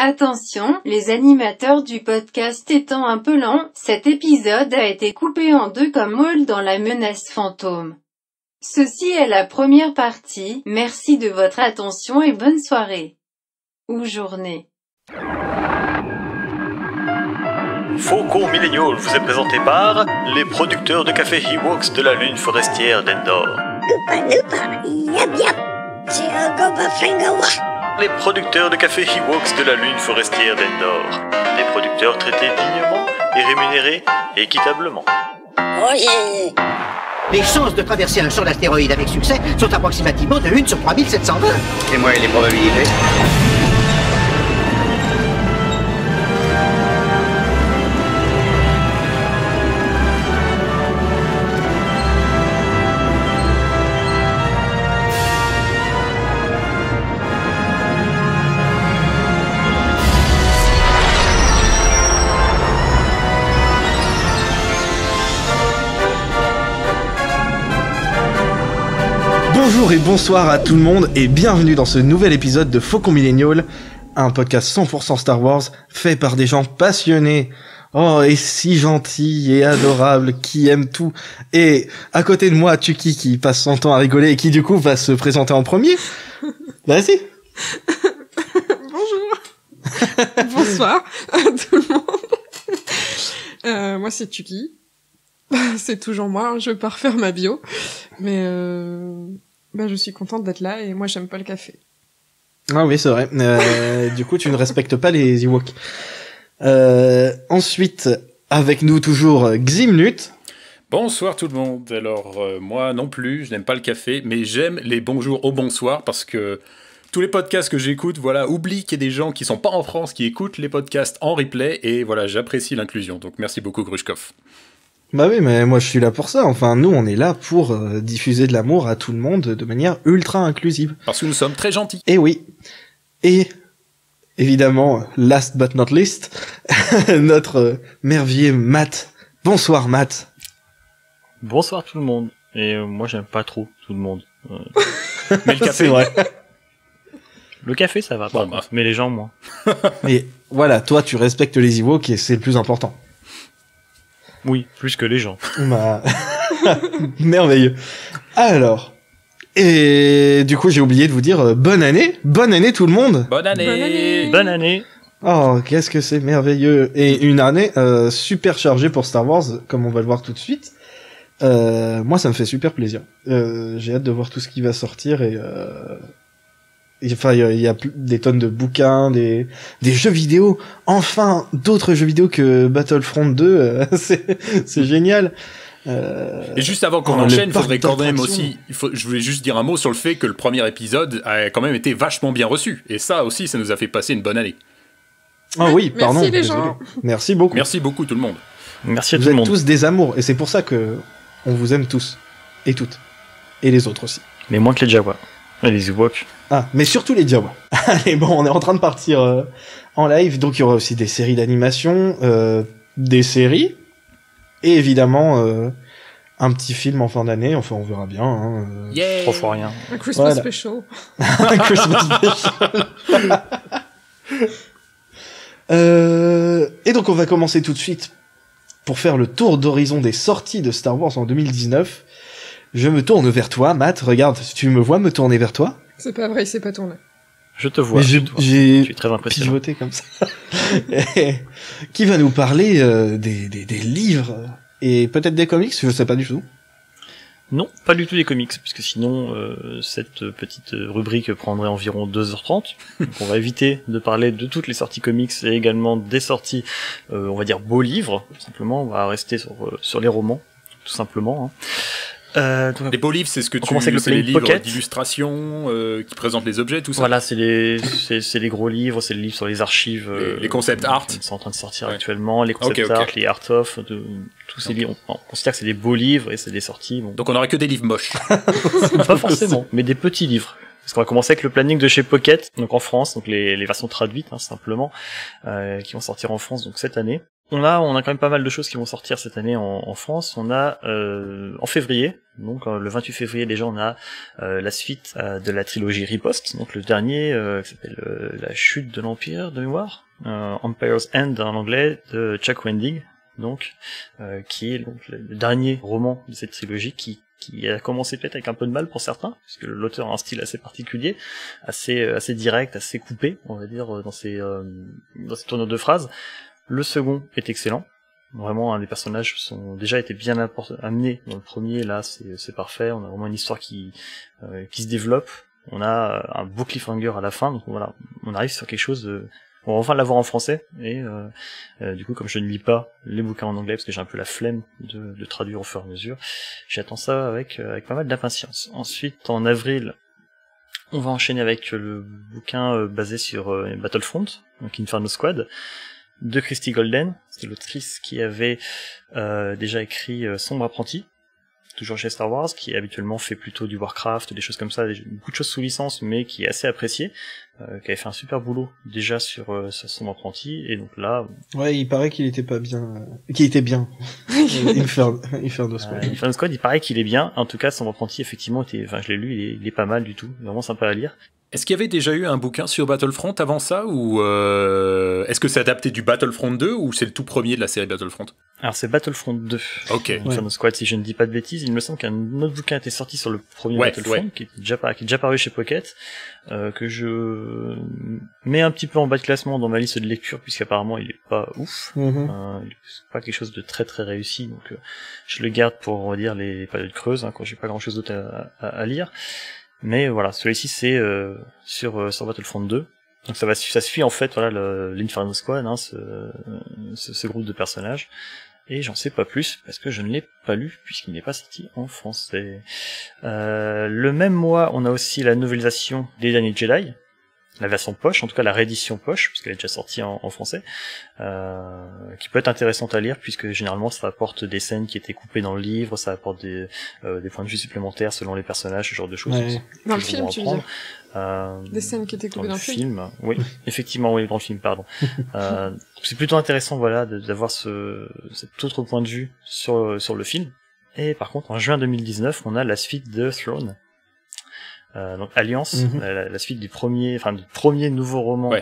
Attention, les animateurs du podcast étant un peu lents, cet épisode a été coupé en deux comme Maul dans La Menace Fantôme. Ceci est la première partie, merci de votre attention et bonne soirée. Ou journée. Faucon Millennial vous est présenté par les producteurs de café Ewoks de la lune forestière d'Endor. Les producteurs de café Ewoks de la lune forestière d'Endor. Des producteurs traités dignement et rémunérés équitablement. Oh yeah. Les chances de traverser un champ d'astéroïdes avec succès sont approximativement de 1 sur 3720. Et moi, les probabilités? Bonjour et bonsoir à tout le monde et bienvenue dans ce nouvel épisode de Faucon Millennial, un podcast 100% Star Wars fait par des gens passionnés, et si gentils et adorables, qui aiment tout. Et à côté de moi, Tuki qui passe son temps à rigoler et qui du coup va se présenter en premier. Vas-y. Bonjour. Bonsoir à tout le monde. Moi c'est Tuki. C'est toujours moi, je vais pas refaire ma bio. Mais je suis contente d'être là et moi j'aime pas le café. Ah oui, c'est vrai. Du coup, tu ne respectes pas les Ewoks. Ensuite, avec nous toujours Ximnut. Bonsoir tout le monde. Alors, moi non plus, je n'aime pas le café, mais j'aime les bonjours au bonsoir parce que tous les podcasts que j'écoute, oublient qu'il y a des gens qui sont pas en France qui écoutent les podcasts en replay et voilà, j'apprécie l'inclusion. Donc merci beaucoup Grushkov. Bah oui, mais moi je suis là pour ça. Enfin, nous on est là pour diffuser de l'amour à tout le monde de manière ultra inclusive. Parce que nous sommes très gentils. Et oui. Et évidemment, last but not least, notre merveilleux Matt. Bonsoir Matt. Bonsoir tout le monde. Et moi j'aime pas trop tout le monde. Mais le café, c'est vrai. Le café ça va pas, mais les gens moins. Mais voilà, toi tu respectes les Ewoks et c'est le plus important. Oui, plus que les gens. Bah... merveilleux. Alors, et du coup j'ai oublié de vous dire bonne année tout le monde. Bonne année. Bonne année. Bonne année. Oh, qu'est-ce que c'est merveilleux. Et une année super chargée pour Star Wars, comme on va le voir tout de suite. Moi ça me fait super plaisir. J'ai hâte de voir tout ce qui va sortir et enfin, il y a des tonnes de bouquins, des jeux vidéo. Enfin, d'autres jeux vidéo que Battlefront 2. C'est génial. Et juste avant qu'on enchaîne, il faudrait quand même aussi... je voulais juste dire un mot sur le fait que le premier épisode a quand même été vachement bien reçu. Et ça aussi, ça nous a fait passer une bonne année. Ah oui, pardon. Merci les désolé. gens. Merci beaucoup. Merci beaucoup tout le monde. Merci à vous tout le êtes monde. tous des amours. Et c'est pour ça que on vous aime tous. Et toutes. Et les autres aussi. Mais moins que les Jawas. Et les Ewoks. Ah, mais surtout les Jawas. Allez, bon, on est en train de partir en live, donc il y aura aussi des séries d'animation, des séries, et évidemment un petit film en fin d'année, enfin on verra bien. Hein, Yeah. 3 fois rien. Un Christmas Voilà. special. Un Christmas special. Et donc on va commencer tout de suite pour faire le tour d'horizon des sorties de Star Wars en 2019. Je me tourne vers toi, Matt. Regarde, tu me vois me tourner vers toi. C'est pas vrai, il s'est pas tourné. Je te vois. Mais Je j'ai suis très impressionnant. pivoté comme ça. Qui va nous parler des livres et peut-être des comics, je sais pas du tout. Non, pas du tout des comics, puisque sinon cette petite rubrique prendrait environ 2h30. Donc on va éviter de parler de toutes les sorties comics et également des sorties, on va dire beaux livres. Tout simplement, on va rester sur les romans, tout simplement. Hein. Les beaux livres, c'est ce que On commence avec le c'est les Plain livres Pocket. d'illustration qui présentent les objets, tout ça. Voilà, c'est les gros livres, c'est les livres sur les archives. Les concept art. Qui sont en train de sortir Ouais. actuellement, les concept Ok. art, les art of, tous ces livres. On considère que c'est des beaux livres et c'est des sorties. Bon. Donc on n'aura que des livres moches. Pas forcément, mais des petits livres. Parce qu'on va commencer avec le planning de chez Pocket, donc en France, donc les versions traduites, hein, simplement, qui vont sortir en France donc cette année. On a quand même pas mal de choses qui vont sortir cette année en France. On a en février, donc le 28 février déjà, on a la suite de la trilogie Riposte, donc le dernier qui s'appelle La chute de l'Empire de mémoire, Empire's End en anglais, de Chuck Wendig, donc qui est donc le dernier roman de cette trilogie qui a commencé peut-être avec un peu de mal pour certains, puisque l'auteur a un style assez particulier, assez direct, assez coupé, on va dire, dans ses tournures de phrases. Le second est excellent. Vraiment, les personnages sont déjà été bien amenés dans le premier. Là, c'est parfait. On a vraiment une histoire qui se développe. On a un beau cliffhanger à la fin. Donc voilà, on arrive sur quelque chose de... On va enfin l'avoir en français. Et du coup, comme je ne lis pas les bouquins en anglais, parce que j'ai un peu la flemme de traduire au fur et à mesure, j'attends ça avec pas mal d'impatience. Ensuite, en avril, on va enchaîner avec le bouquin basé sur Battlefront, donc Inferno Squad, de Christy Golden. C'est l'autrice qui avait déjà écrit Sombre Apprenti, toujours chez Star Wars, qui habituellement fait plutôt du Warcraft, des choses comme ça, beaucoup de choses sous licence, mais qui est assez apprécié, qui avait fait un super boulot déjà sur Sombre Apprenti, et donc là... Ouais, il paraît qu'il était pas bien... qu'il était bien. Inferno Squad. Inferno Squad, il paraît qu'il est bien. En tout cas, Sombre Apprenti, effectivement, je l'ai lu, il est pas mal du tout, vraiment sympa à lire. Est-ce qu'il y avait déjà eu un bouquin sur Battlefront avant ça, ou est-ce que c'est adapté du Battlefront 2, ou c'est le tout premier de la série Battlefront? Alors c'est Battlefront 2. Ok. Inferno Squad, si je ne dis pas de bêtises. Il me semble qu'un autre bouquin était sorti sur le premier Battlefront, qui est déjà paru chez Pocket, que je mets un petit peu en bas de classement dans ma liste de lecture, puisqu'apparemment il est pas ouf. Il est pas quelque chose de très très réussi, donc je le garde pour, on va dire, les périodes creuses, quand j'ai pas grand chose d'autre à lire. Mais voilà, celui-ci c'est sur Battlefront 2. Donc ça suit en fait l'Inferno Squad, ce groupe de personnages. Et j'en sais pas plus parce que je ne l'ai pas lu puisqu'il n'est pas sorti en français. Le même mois, on a aussi la novélisation des Derniers Jedi, la version poche, en tout cas la réédition poche, puisqu'elle est déjà sortie en français, qui peut être intéressante à lire, puisque généralement ça apporte des scènes qui étaient coupées dans le livre, ça apporte des points de vue supplémentaires selon les personnages, ce genre de choses. Ouais. Dans le film, tu veux dire des scènes qui étaient coupées dans le film. Oui, effectivement, oui, dans le film, pardon. C'est plutôt intéressant, voilà, d'avoir cet autre point de vue sur le film. Et par contre, en juin 2019, on a la suite de Throne. Donc Alliance, la suite du premier nouveau roman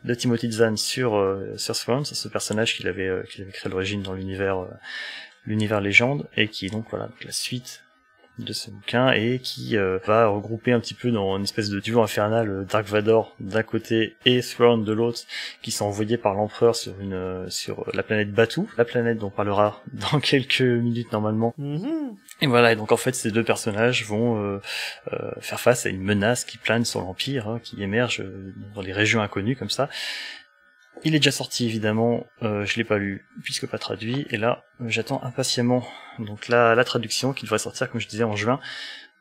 de Timothy Zahn sur Throne, c'est ce personnage qu'il avait créé à l'origine dans l'univers légende, et qui est donc la suite de ce bouquin, et qui va regrouper un petit peu dans une espèce de duo infernal Dark Vador d'un côté et Throne de l'autre, qui sont envoyés par l'empereur sur la planète Batu, la planète dont on parlera dans quelques minutes normalement. Et voilà, et donc en fait ces deux personnages vont faire face à une menace qui plane sur l'Empire, qui émerge dans les régions inconnues comme ça. Il est déjà sorti évidemment, je l'ai pas lu puisque pas traduit, et là j'attends impatiemment donc la traduction qui devrait sortir comme je disais en juin,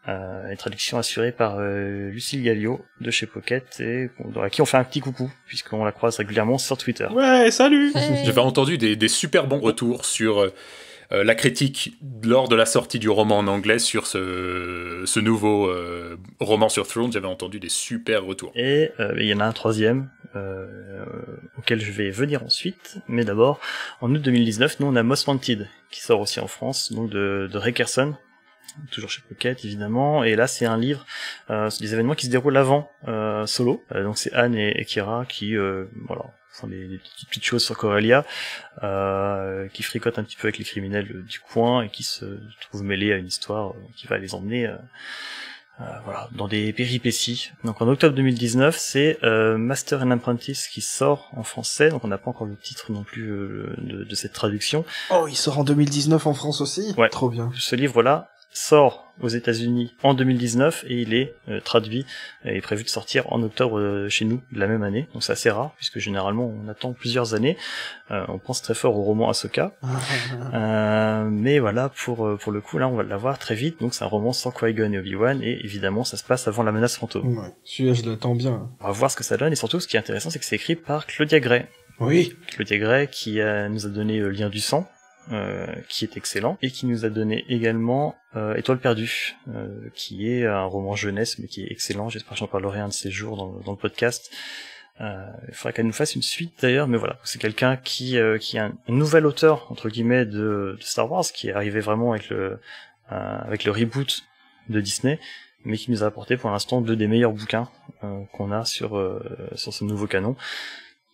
une traduction assurée par Lucille Gallio de chez Pocket, et à qui on fait un petit coucou puisqu'on la croise régulièrement sur Twitter. Ouais, salut. J'avais entendu des super bons retours sur la critique lors de la sortie du roman en anglais sur ce nouveau roman sur Throne. J'avais entendu des super retours. Et il y en a un troisième auquel je vais venir ensuite, mais d'abord en août 2019, nous on a Most Wanted qui sort aussi en France, donc de Ray Kerson, toujours chez Pocket évidemment, et là c'est un livre, c'est des événements qui se déroulent avant Solo, donc c'est Anne et Kira qui font des petites choses sur Corellia, qui fricotent un petit peu avec les criminels du coin et qui se trouvent mêlés à une histoire qui va les emmener dans des péripéties. Donc en octobre 2019, c'est Master and Apprentice qui sort en français, donc on n'a pas encore le titre non plus de cette traduction. Oh, il sort en 2019 en France aussi. Ouais. Trop bien. Ce livre-là sort aux États-Unis en 2019 et il est traduit et prévu de sortir en octobre chez nous de la même année. Donc c'est assez rare puisque généralement on attend plusieurs années. On pense très fort au roman Ahsoka, mais voilà pour le coup là on va l'avoir très vite. Donc c'est un roman sans Qui-Gon et Obi-Wan et évidemment ça se passe avant la menace fantôme. Ouais, celui-là je l'attends bien. On va voir ce que ça donne et surtout ce qui est intéressant c'est que c'est écrit par Claudia Gray. Oui. Claudia Gray qui nous a donné Lien du sang. Qui est excellent, et qui nous a donné également Étoile perdue, qui est un roman jeunesse mais qui est excellent. J'espère que j'en parlerai un de ces jours dans le podcast. Il faudrait qu'elle nous fasse une suite d'ailleurs, mais voilà, c'est quelqu'un qui est un nouvel auteur entre guillemets de Star Wars, qui est arrivé vraiment avec le reboot de Disney, mais qui nous a apporté pour l'instant 2 des meilleurs bouquins qu'on a sur ce nouveau canon.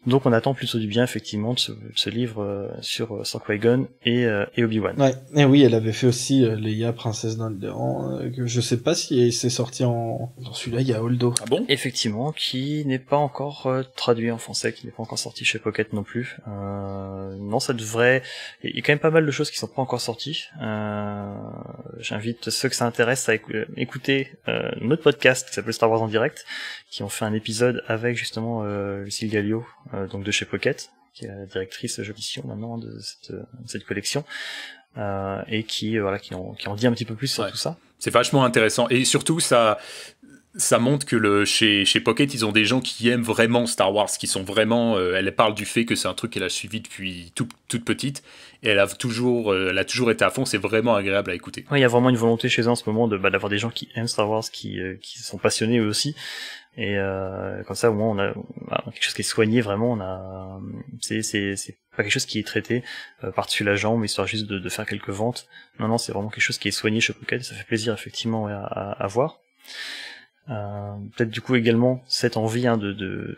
Donc on attend plutôt du bien effectivement de ce livre sur Qui-Gon et Obi-Wan. Ouais, et oui, elle avait fait aussi Leia, princesse d'Alderaan, que je sais pas si c'est sorti dans celui-là, il y a Holdo. Ah bon? Effectivement, qui n'est pas encore traduit en français, qui n'est pas encore sorti chez Pocket non plus. Non, ça devrait... Il y a quand même pas mal de choses qui sont pas encore sorties. J'invite ceux que ça intéresse à écouter notre podcast qui s'appelle Star Wars en direct, qui ont fait un épisode avec justement Lucille Gallio, donc de chez Pocket, qui est la directrice d'édition maintenant de cette collection, et qui en dit un petit peu plus sur tout ça. C'est vachement intéressant, et surtout ça montre que chez Pocket, ils ont des gens qui aiment vraiment Star Wars, qui sont vraiment... elle parle du fait que c'est un truc qu'elle a suivi depuis toute petite, et elle a toujours été à fond, c'est vraiment agréable à écouter. Ouais, il y a vraiment une volonté chez eux en ce moment d'avoir des gens qui aiment Star Wars, qui sont passionnés eux aussi, et comme ça au moins on a quelque chose qui est soigné vraiment, c'est pas quelque chose qui est traité par-dessus la jambe, histoire juste de faire quelques ventes. Non, c'est vraiment quelque chose qui est soigné chez Pocket, ça fait plaisir effectivement à voir. Peut-être du coup également cette envie de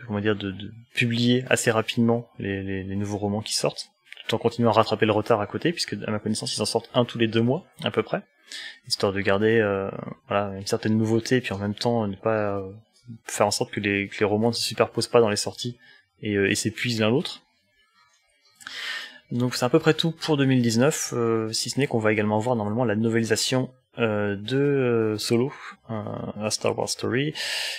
publier assez rapidement les nouveaux romans qui sortent, tout en continuant à rattraper le retard à côté, puisque à ma connaissance ils en sortent un tous les 2 mois à peu près, histoire de garder une certaine nouveauté, et puis en même temps ne pas faire en sorte que les romans ne se superposent pas dans les sorties et s'épuisent l'un l'autre. Donc c'est à peu près tout pour 2019, si ce n'est qu'on va également voir normalement la novélisation de Solo, A Star Wars Story,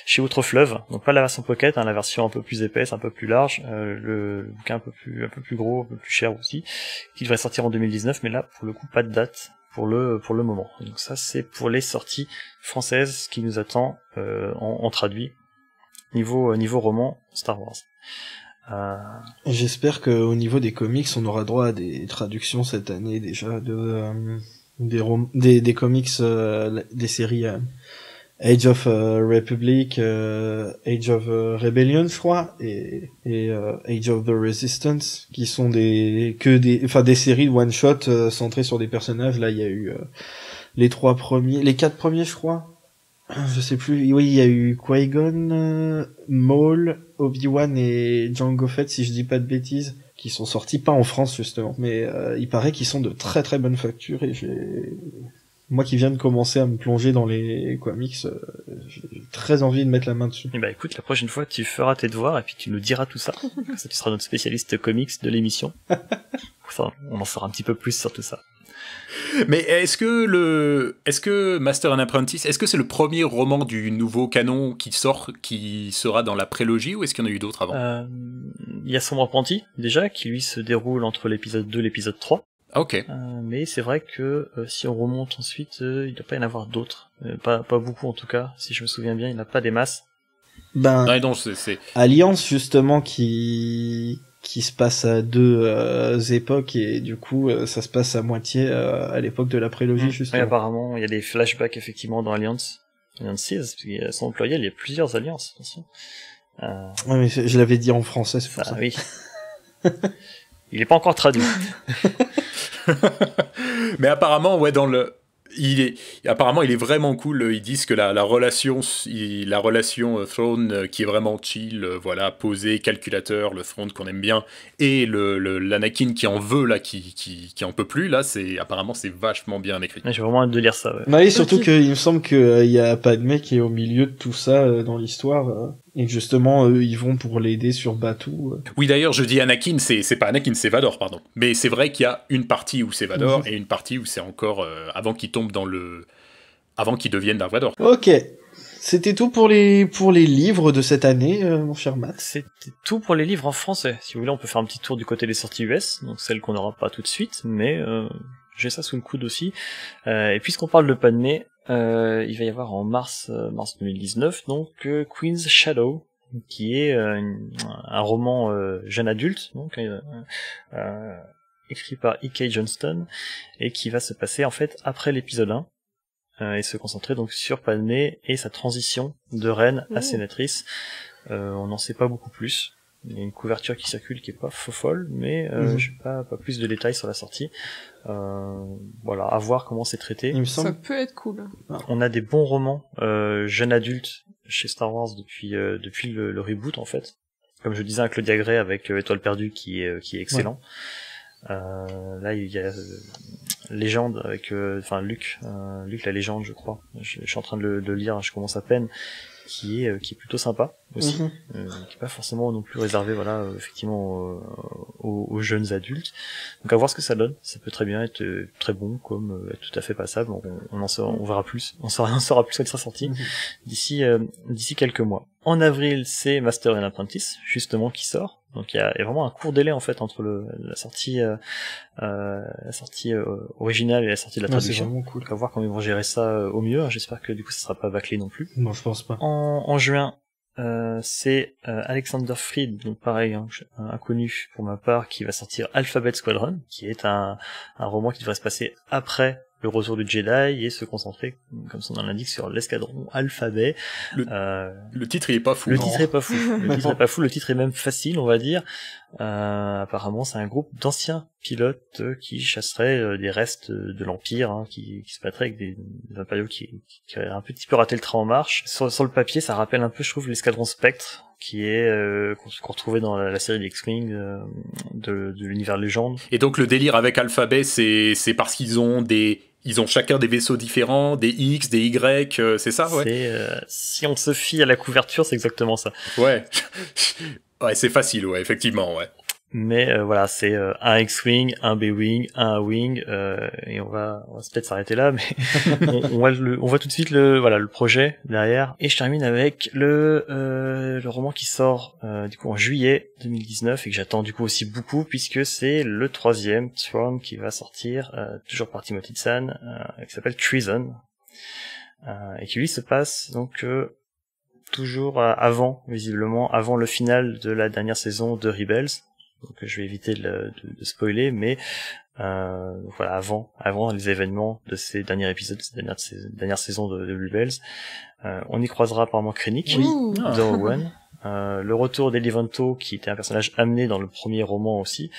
chez Outre Fleuve, donc pas la version Pocket, la version un peu plus épaisse, un peu plus large, le bouquin un peu plus gros, un peu plus cher aussi, qui devrait sortir en 2019, mais là pour le coup pas de date pour le moment. Donc ça c'est pour les sorties françaises qui nous attend en traduit niveau roman Star Wars. J'espère qu'au niveau des comics, on aura droit à des traductions cette année déjà des comics, des séries Age of Republic, Age of Rebellion, je crois, et Age of the Resistance, qui sont des séries de one shot centrées sur des personnages. Là, il y a eu les 4 premiers, je crois. Je sais plus. Oui, il y a eu Qui-Gon, Maul, Obi-Wan et Jango Fett, si je dis pas de bêtises, qui sont sortis pas en France justement, mais il paraît qu'ils sont de très très bonne facture, et moi qui viens de commencer à me plonger dans les comics, j'ai très envie de mettre la main dessus. Et bah écoute, la prochaine fois tu feras tes devoirs et puis tu nous diras tout ça. Comme ça tu seras notre spécialiste comics de l'émission. On en saura un petit peu plus sur tout ça. Mais est-ce que Master and Apprentice, est-ce que c'est le premier roman du nouveau canon qui sera dans la prélogie, ou est-ce qu'il y en a eu d'autres avant? Il y a Sombre Apprenti, déjà, qui lui se déroule entre l'épisode 2 et l'épisode 3. Ah, ok. Mais c'est vrai que si on remonte ensuite, il doit pas y en avoir d'autres. Pas beaucoup en tout cas, si je me souviens bien, il n'y en a pas des masses. Ouais, non, c'est... Alliance justement qui se passe à 2 époques, et du coup ça se passe à moitié à l'époque de la prélogie justement. Oui, apparemment il y a des flashbacks effectivement dans Alliance 6, parce qu'il sont employés, il y a plusieurs alliances, attention. Ouais, mais je l'avais dit en français, c'est pour ça. Oui. Il est pas encore traduit. Mais apparemment, ouais, apparemment, il est vraiment cool. Ils disent que la relation Throne qui est vraiment chill, voilà, posé, calculateur, le Throne qu'on aime bien, et l'Anakin qui en veut là, qui en peut plus là, apparemment c'est vachement bien écrit. J'ai vraiment hâte de lire ça. Ouais. Oui, surtout qu'il me semble qu'il y a Padmé qui est au milieu de tout ça dans l'histoire. Et que justement, ils vont pour l'aider sur Batuu. Oui, d'ailleurs, je dis Anakin, c'est pas Anakin, c'est Vador, pardon. Mais c'est vrai qu'il y a une partie où c'est Vador, et une partie où c'est encore avant qu'il tombe avant qu'il devienne Darth Vador. Ok. C'était tout pour les livres de cette année, mon cher Matt. C'était tout pour les livres en français. Si vous voulez, on peut faire un petit tour du côté des sorties US, donc celles qu'on n'aura pas tout de suite, mais j'ai ça sous le coude aussi. Et puisqu'on parle de Padmé, il va y avoir en mars 2019 donc Queen's Shadow, qui est un roman jeune adulte, donc écrit par E.K. Johnston, et qui va se passer en fait après l'épisode 1 et se concentrer donc sur Padmé et sa transition de reine à sénatrice. On n'en sait pas beaucoup plus. Il y a une couverture qui circule qui est pas folle, mais j'ai pas plus de détails sur la sortie. Voilà, à voir comment c'est traité. Il me Ça semble. peut être cool. On a des bons romans jeunes adultes chez Star Wars depuis le reboot en fait. Comme je disais, un Claudia Gray avec Étoile perdue qui est excellent. Là il y a Légende avec Luc la légende, je crois. Je suis en train de le lire, je commence à peine. Qui est plutôt sympa aussi, qui est pas forcément non plus réservé effectivement aux jeunes adultes. Donc à voir ce que ça donne. Ça peut très bien être très bon comme être tout à fait passable. On verra plus. On saura plus quand il sera sorti d'ici quelques mois. En avril, c'est Master and Apprentice justement qui sort. Donc il y a vraiment un court délai en fait entre la sortie originale et la sortie de la traduction. C'est vraiment cool. Donc à voir comment ils vont gérer ça au mieux. J'espère que du coup ça sera pas bâclé non plus. Non, je pense pas. En juin, c'est Alexander Freed, donc pareil, inconnu pour ma part, qui va sortir Alphabet Squadron, qui est un roman qui devrait se passer après le retour du Jedi et se concentrer, comme son nom l'indique, sur l'escadron Alphabet. Le titre il est pas fou. Le titre est pas fou. Le titre est même facile, on va dire. Apparemment, c'est un groupe d'anciens pilotes qui chasseraient des restes de l'Empire, qui se battraient avec des impériaux qui auraient un petit peu raté le train en marche. Sur le papier, ça rappelle un peu, je trouve, l'escadron Spectre, qui est qu'on retrouvait dans la série des X-Wing de l'univers légende. Et donc le délire avec Alphabet, c'est parce qu'ils ont chacun des vaisseaux différents, des X, des Y, c'est ça, ouais. Si on se fie à la couverture, c'est exactement ça. Ouais. Ouais, c'est facile, ouais, effectivement, ouais. Mais voilà, c'est un X-Wing, un B-Wing, un A-Wing, et on va peut-être s'arrêter là, mais on voit tout de suite le projet derrière. Et je termine avec le roman qui sort du coup en juillet 2019 et que j'attends du coup aussi beaucoup puisque c'est le 3e Throne qui va sortir, toujours par Timothy Zahn, qui s'appelle Treason, et qui lui se passe donc toujours avant le final de la dernière saison de Rebels. Donc je vais éviter de spoiler, mais voilà, avant les événements de ces derniers épisodes, de ces dernières saisons de Rebels, on y croisera apparemment Krennic, de Owen, le retour d'Elevanto, qui était un personnage amené dans le premier roman aussi.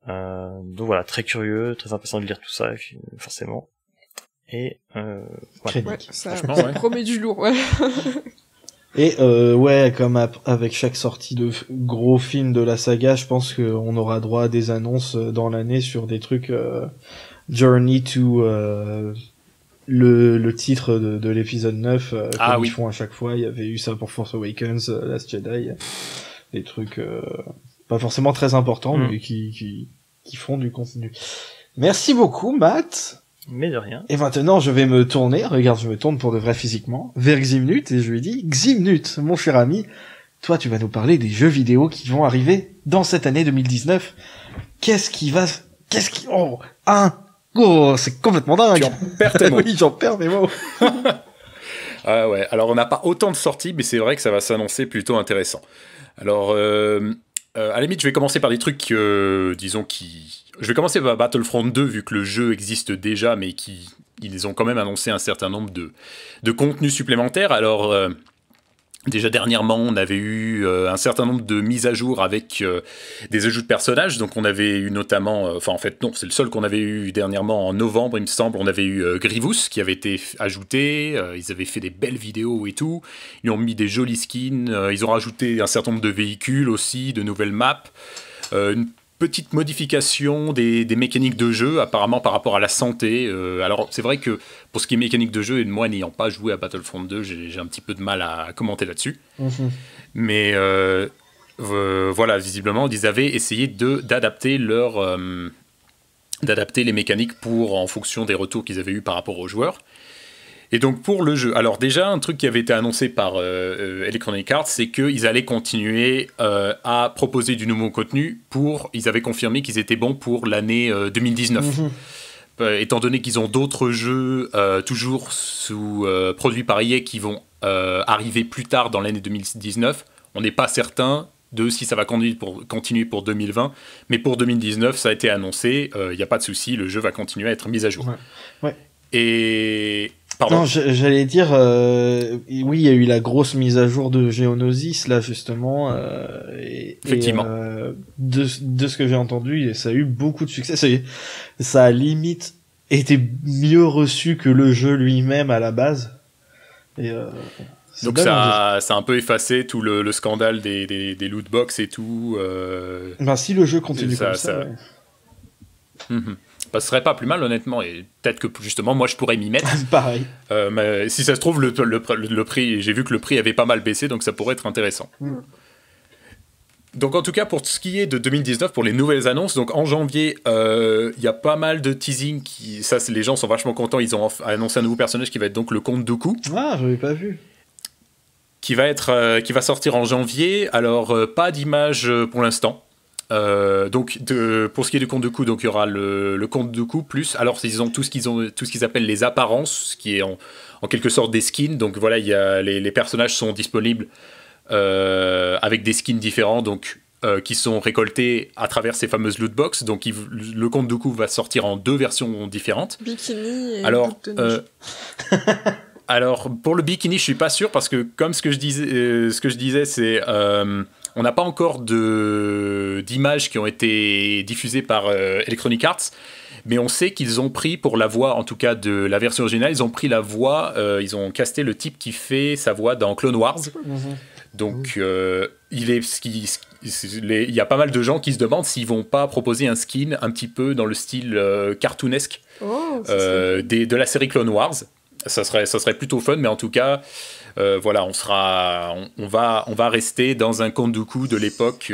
Donc voilà, très curieux, très impatient de lire tout ça, forcément. Et voilà. Ouais, ça promet du lourd, ouais. Et comme avec chaque sortie de gros film de la saga, je pense qu'on aura droit à des annonces dans l'année sur des trucs Journey to le titre de l'épisode 9 comme ils font à chaque fois. Il y avait eu ça pour Force Awakens, Last Jedi, des trucs pas forcément très importants mais qui font du contenu. Merci beaucoup Matt. Mais de rien. Et maintenant, je vais me tourner, regarde, je me tourne pour de vrai physiquement, vers Ximnut, et je lui dis, Ximnut, mon cher ami, toi, tu vas nous parler des jeux vidéo qui vont arriver dans cette année 2019. C'est complètement dingue. Tu en perds tes mots. Oui, j'en perds mes mots. Ah ouais, alors on n'a pas autant de sorties, mais c'est vrai que ça va s'annoncer plutôt intéressant. Alors, à la limite, je vais commencer par des trucs, Je vais commencer par Battlefront 2, vu que le jeu existe déjà, mais ils ont quand même annoncé un certain nombre de contenus supplémentaires. Alors, déjà dernièrement, on avait eu un certain nombre de mises à jour avec des ajouts de personnages. Donc on avait eu notamment, c'est le seul qu'on avait eu dernièrement en novembre, il me semble. On avait eu Grievous qui avait été ajouté. Ils avaient fait des belles vidéos et tout. Ils ont mis des jolis skins. Ils ont rajouté un certain nombre de véhicules aussi, de nouvelles maps. Une petite modification des mécaniques de jeu, apparemment par rapport à la santé. Alors c'est vrai que pour ce qui est mécanique de jeu, et moi n'ayant pas joué à Battlefront 2, j'ai un petit peu de mal à commenter là-dessus. Mais voilà, visiblement, ils avaient essayé d'adapter les mécaniques en fonction des retours qu'ils avaient eu par rapport aux joueurs. Et donc pour le jeu, alors déjà un truc qui avait été annoncé par Electronic Arts, c'est qu'ils allaient continuer à proposer du nouveau contenu ils avaient confirmé qu'ils étaient bons pour l'année 2019. Étant donné qu'ils ont d'autres jeux toujours sous produits par EA qui vont arriver plus tard dans l'année 2019, on n'est pas certain de si ça va continuer pour 2020, mais pour 2019 ça a été annoncé, il n'y a pas de souci, le jeu va continuer à être mis à jour. Ouais. Et Pardon. Non, j'allais dire, oui, il y a eu la grosse mise à jour de Geonosis, là, justement. Effectivement. De ce que j'ai entendu, ça a eu beaucoup de succès. Ça a limite été mieux reçu que le jeu lui-même à la base. Et, donc ça a un peu effacé tout le scandale des lootbox et tout. Ben, si le jeu continue comme ça... Ouais. Ce serait pas plus mal, honnêtement, et peut-être que justement moi je pourrais m'y mettre. Pareil. Mais si ça se trouve le prix, j'ai vu que le prix avait pas mal baissé, donc ça pourrait être intéressant. Donc en tout cas pour ce qui est de 2019, pour les nouvelles annonces, donc en janvier il y a pas mal de teasing les gens sont vachement contents, ils ont annoncé un nouveau personnage qui va être donc le comte Dooku. Ah, je l'avais pas vu. Qui va sortir en janvier. Alors pas d'image pour l'instant. Donc pour ce qui est du compte Dooku, donc il y aura le compte Dooku plus. Alors ils ont tout ce qu'ils appellent les apparences, ce qui est en quelque sorte des skins. Donc voilà, il y a les personnages sont disponibles avec des skins différents, donc qui sont récoltés à travers ces fameuses loot box. Donc le compte Dooku va sortir en 2 versions différentes. Bikini et alors bout de neige. alors pour le bikini, je suis pas sûr parce que comme ce que je disais, c'est on n'a pas encore d'images qui ont été diffusées par Electronic Arts, mais on sait qu'ils ont pris pour la voix, en tout cas de la version originale, ils ont pris la voix, ils ont casté le type qui fait sa voix dans Clone Wars. Donc il y a pas mal de gens qui se demandent s'ils vont pas proposer un skin un petit peu dans le style cartoonesque de la série Clone Wars. Ça serait plutôt fun, mais en tout cas voilà, on va rester dans un compte Dooku de l'époque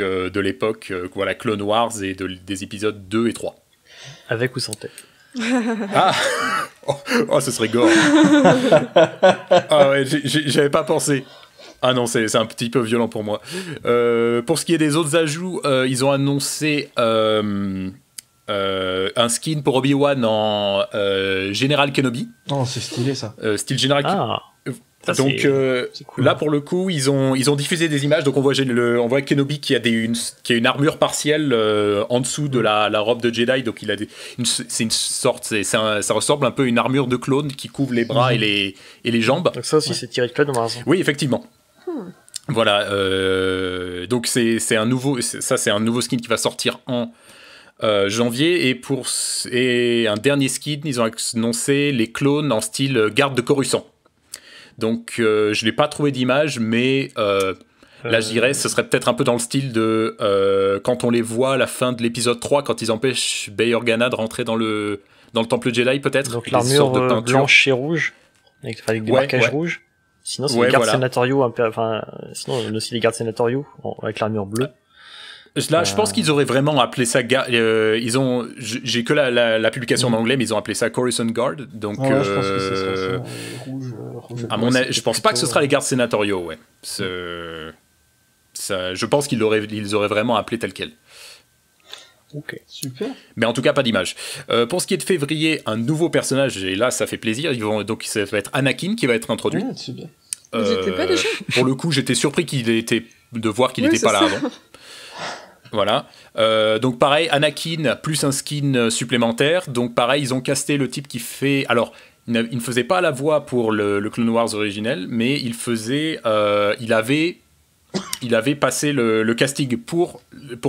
voilà, Clone Wars et des épisodes 2 et 3. Avec ou sans tête. Ah oh, ce serait gore. Ah ouais, j'avais pas pensé. Ah non, c'est un petit peu violent pour moi. Pour ce qui est des autres ajouts, ils ont annoncé un skin pour Obi-Wan en Général Kenobi. Oh, c'est stylé ça. Style Général Kenobi. Donc c'est cool. là pour le coup ils ont diffusé des images, donc on voit Kenobi qui a une armure partielle en dessous de la robe de Jedi, donc il a c'est une sorte ça ressemble un peu à une armure de clone qui couvre les bras et les jambes. Donc ça aussi c'est tiré de Clone Wars. Oui, effectivement. Voilà, donc c'est un nouveau skin qui va sortir en janvier, et un dernier skin, ils ont annoncé les clones en style garde de Coruscant. Donc je n'ai pas trouvé d'image, mais là je dirais ce serait peut-être un peu dans le style de quand on les voit à la fin de l'épisode 3, quand ils empêchent Bail Organa de rentrer dans le temple Jedi, peut-être. Donc l'armure blanche et rouge, avec des marquages rouges. Sinon c'est les gardes sénatoriaux, sinon on a aussi les gardes sénatoriaux avec l'armure bleue. Là, je pense qu'ils auraient vraiment appelé ça. J'ai que la publication en anglais, mais ils ont appelé ça Coruscant Guard. Donc, je pense que c'est ça, rouge. À mon avis, je pense pas que ce sera les gardes sénatoriaux. Ouais. Je pense qu'ils auraient vraiment appelé tel quel. Ok, super. Mais en tout cas, pas d'image. Pour ce qui est de février, un nouveau personnage, et là, ça fait plaisir. Donc, ça va être Anakin qui va être introduit. Ouais, c'est bien. Ils étaient pas déjà. Pour le coup, j'étais surpris de voir qu'il n'était pas là avant. Voilà. Donc pareil, Anakin plus un skin supplémentaire. Donc pareil, ils ont casté le type qui fait... Alors, il ne faisait pas la voix pour le Clone Wars originel, mais il avait passé le casting pour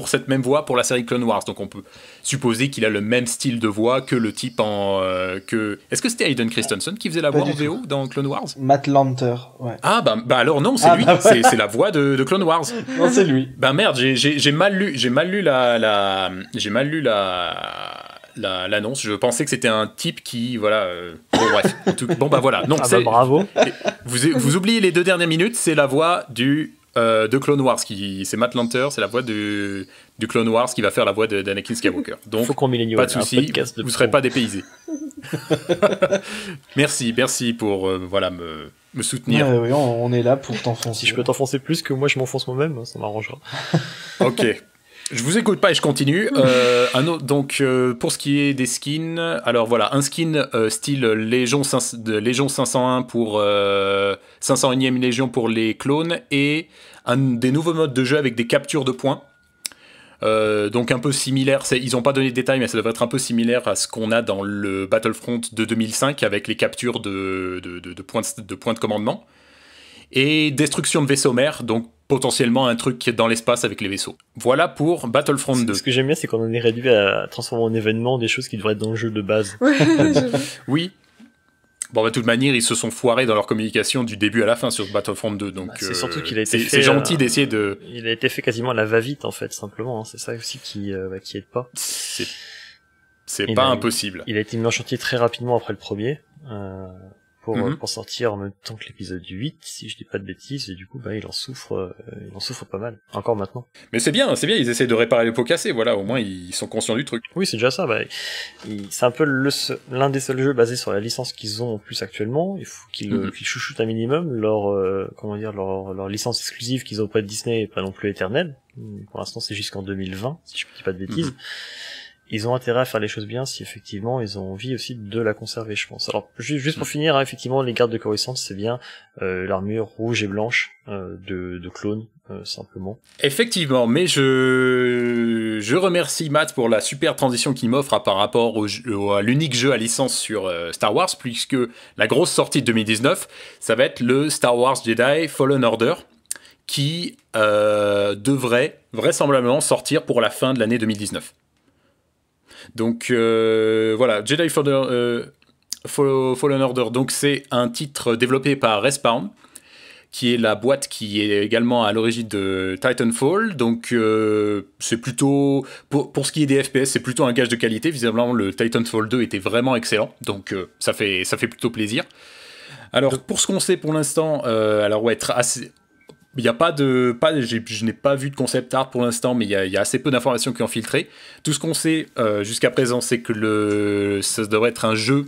cette même voix pour la série Clone Wars. Donc on peut supposer qu'il a le même style de voix que le type Est-ce que c'était Hayden Christensen qui faisait la voix en VO dans Clone Wars? Matt Lanter, ouais. Ah bah alors non, c'est lui, bah ouais. c'est la voix de Clone Wars. Non, c'est lui. Bah merde, j'ai mal lu l'annonce. Je pensais que c'était un type qui bon bref. Bon bah voilà. Non, bravo. Vous oubliez les 2 dernières minutes, c'est la voix de Clone Wars c'est Matt Lanter, c'est la voix du Clone Wars qui va faire la voix d'Anakin Skywalker. Donc faut qu'on pas de souci, vous serez pas dépaysés. merci pour me soutenir. Oui, on est là pour t'enfoncer. Si je peux t'enfoncer plus que moi je m'enfonce moi-même, ça m'arrangera. Ok. Je vous écoute pas et je continue. Donc pour ce qui est des skins, alors voilà, un skin style Légion 501 pour 501e Légion pour les clones, et des nouveaux modes de jeu avec des captures de points. Donc un peu similaire, ils ont pas donné de détails, mais ça devrait être un peu similaire à ce qu'on a dans le Battlefront de 2005 avec les captures de points de commandement. Et destruction de vaisseaux mers, donc potentiellement un truc qui est dans l'espace avec les vaisseaux. Voilà pour Battlefront 2. Ce que j'aime bien, c'est qu'on en est réduit à transformer en événement des choses qui devraient être dans le jeu de base. Oui. Bon, de toute manière, ils se sont foirés dans leur communication du début à la fin sur Battlefront 2, donc c'est surtout qu'il a été fait. C'est gentil d'essayer de. Il a été fait quasiment à la va-vite en fait, simplement. Hein. C'est ça aussi qui aide pas. C'est pas impossible. Il a été mis en chantier très rapidement après le premier. Pour sortir en même temps que l'épisode 8, si je dis pas de bêtises, et du coup, il en souffre pas mal. Encore maintenant. Mais c'est bien, ils essaient de réparer les pots cassés, voilà, au moins ils sont conscients du truc. Oui, c'est déjà ça, c'est un peu l'un des seuls jeux basés sur la licence qu'ils ont en plus actuellement. Il faut qu'ils chouchoutent un minimum leur licence exclusive qu'ils ont auprès de Disney est pas non plus éternelle. Pour l'instant, c'est jusqu'en 2020, si je dis pas de bêtises. Ils ont intérêt à faire les choses bien si effectivement ils ont envie aussi de la conserver, je pense. Alors juste pour finir, hein, effectivement les gardes de Coruscant, c'est bien l'armure rouge et blanche de clone simplement. Effectivement, mais je remercie Matt pour la super transition qu'il m'offre par rapport à l'unique jeu à licence sur Star Wars, puisque la grosse sortie de 2019, ça va être le Star Wars Jedi Fallen Order, qui devrait vraisemblablement sortir pour la fin de l'année 2019. Donc voilà, Jedi Fallen Order, donc c'est un titre développé par Respawn, qui est la boîte qui est également à l'origine de Titanfall. Donc c'est plutôt, pour ce qui est des FPS, c'est plutôt un gage de qualité. Visiblement, le Titanfall 2 était vraiment excellent, donc ça fait plutôt plaisir. Alors pour ce qu'on sait pour l'instant, il y a je n'ai pas vu de concept art pour l'instant, mais il y a assez peu d'informations qui ont filtré. Tout ce qu'on sait jusqu'à présent, c'est que ça devrait être un jeu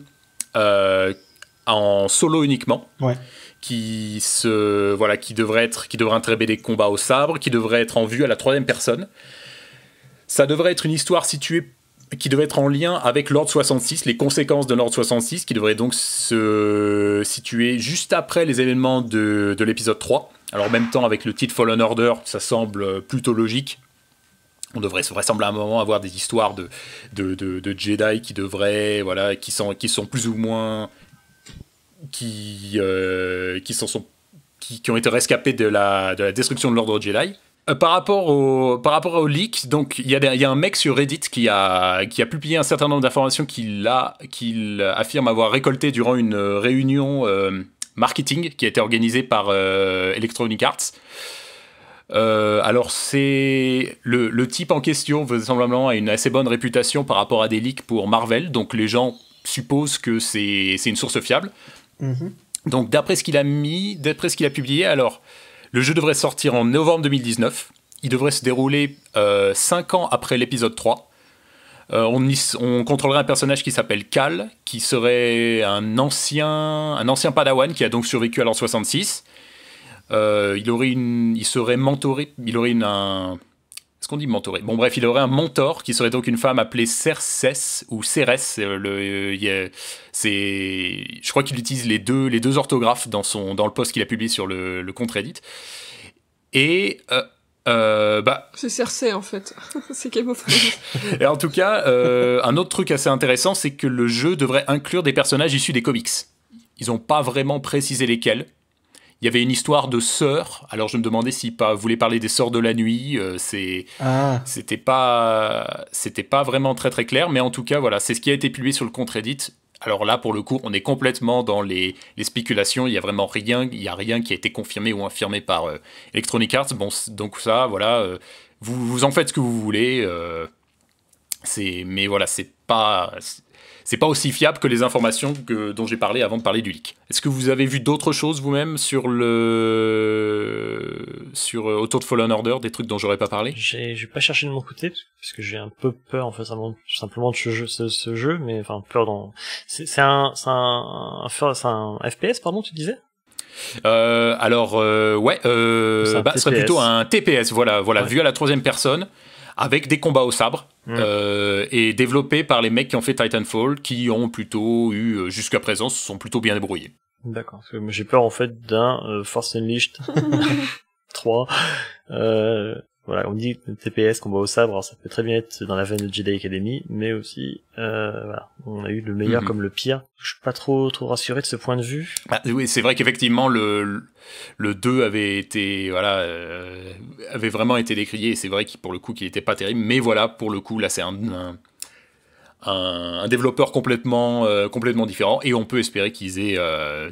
en solo uniquement, qui devrait intégrer des combats au sabre, qui devrait être en vue à la 3e personne. Ça devrait être une histoire qui devrait être en lien avec l'Ordre 66, les conséquences de l'Ordre 66, qui devrait donc se situer juste après les événements de l'épisode 3. Alors en même temps, avec le titre Fallen Order, ça semble plutôt logique. On devrait vraisemblablement avoir des histoires de Jedi qui devraient, qui sont plus ou moins, qui ont été rescapés de la destruction de l'Ordre Jedi. Par rapport au leak, donc il y a un mec sur Reddit qui a publié un certain nombre d'informations qu'il affirme avoir récoltées durant une réunion marketing qui a été organisée par Electronic Arts. Alors c'est le type en question vraisemblablement a une assez bonne réputation par rapport à des leaks pour Marvel, donc les gens supposent que c'est une source fiable. Donc d'après ce qu'il a publié, alors le jeu devrait sortir en novembre 2019. Il devrait se dérouler 5 ans après l'épisode 3. On contrôlerait un personnage qui s'appelle Cal, qui serait un ancien padawan qui a donc survécu à l'an 66. Il serait mentoré. Est-ce qu'on dit mentoré ? Bon bref, il aurait un mentor qui serait donc une femme appelée Cerces ou Cérès. Je crois qu'il utilise les deux orthographes dans le post qu'il a publié sur le compte Reddit. Et c'est Cersei en fait. C'est Game of Thrones. Et en tout cas, un autre truc assez intéressant, c'est que le jeu devrait inclure des personnages issus des comics. Ils n'ont pas vraiment précisé lesquels. Il y avait une histoire de sœurs. Alors je me demandais s'ils voulaient parler des sœurs de la nuit. C'était pas vraiment très très clair, mais en tout cas voilà, c'est ce qui a été publié sur le compte Reddit. Alors là, pour le coup, on est complètement dans les spéculations. Il y a vraiment rien, qui a été confirmé ou infirmé par Electronic Arts. Bon, donc ça, voilà, vous en faites ce que vous voulez. Mais voilà, c'est pas aussi fiable que les informations dont j'ai parlé avant de parler du leak. Est-ce que vous avez vu d'autres choses vous-même autour de Fallen Order, des trucs dont j'aurais pas parlé ? J'ai pas cherché de mon côté parce que j'ai un peu peur en fait simplement de ce jeu, mais enfin peur dans. C'est un FPS pardon, tu disais ? C'est plutôt un TPS, voilà, ouais. Vu à la 3e personne. Avec des combats au sabre, et développé par les mecs qui ont fait Titanfall, qui ont plutôt eu, jusqu'à présent, se sont plutôt bien débrouillés. D'accord, parce que j'ai peur en fait d'un Force Unleashed 3, voilà, on dit TPS, combat au sabre, alors ça peut très bien être dans la veine de Jedi Academy, mais aussi, voilà, on a eu le meilleur comme le pire. Je suis pas trop rassuré de ce point de vue. Ah, oui, c'est vrai qu'effectivement le 2 avait été, voilà, avait vraiment été décrié, et c'est vrai qu'il, pour le coup, qu'il était pas terrible, mais voilà, pour le coup, là, c'est un développeur complètement différent, et on peut espérer qu'ils aient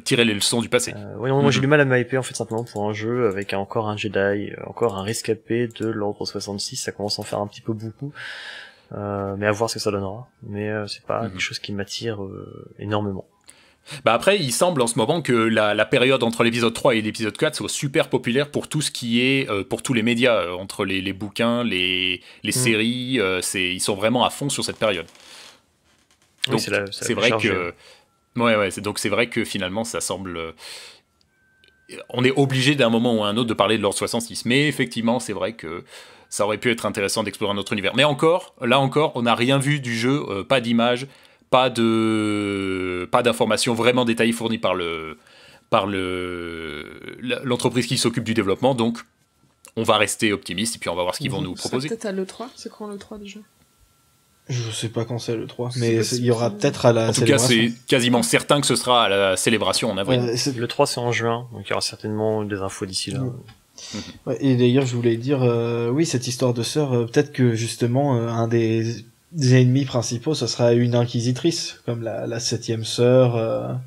tiré les leçons du passé. Oui, moi j'ai du mal à me hyper en fait simplement pour un jeu avec encore un Jedi, encore un rescapé de l'ordre 66, ça commence à en faire un petit peu beaucoup, mais à voir ce que ça donnera. Mais c'est pas quelque chose qui m'attire énormément. Bah après, il semble en ce moment que la période entre l'épisode 3 et l'épisode 4 soit super populaire pour tout ce qui est, pour tous les médias, entre les bouquins, les séries, ils sont vraiment à fond sur cette période. Donc, oui, c'est vrai que, donc c'est vrai que finalement, ça semble, on est obligé d'un moment ou à un autre de parler de l'ordre 66. Mais effectivement, c'est vrai que ça aurait pu être intéressant d'explorer un autre univers. Mais là encore, on n'a rien vu du jeu, pas d'image, pas d'informations vraiment détaillées fournies par l'entreprise qui s'occupe du développement. Donc, on va rester optimiste et puis on va voir ce qu'ils vont nous proposer. Peut-être à l'E3. C'est quand l'E3 déjà? Je sais pas quand c'est le 3, mais il y aura peut-être à la En tout cas, célébration. c'est quasiment certain que ce sera à la célébration en avril. Le 3 c'est en juin, donc il y aura certainement des infos d'ici là. Ouais, et d'ailleurs, je voulais dire, oui, cette histoire de sœur, peut-être que justement, un des ennemis principaux, ce sera une inquisitrice, comme la 7e sœur.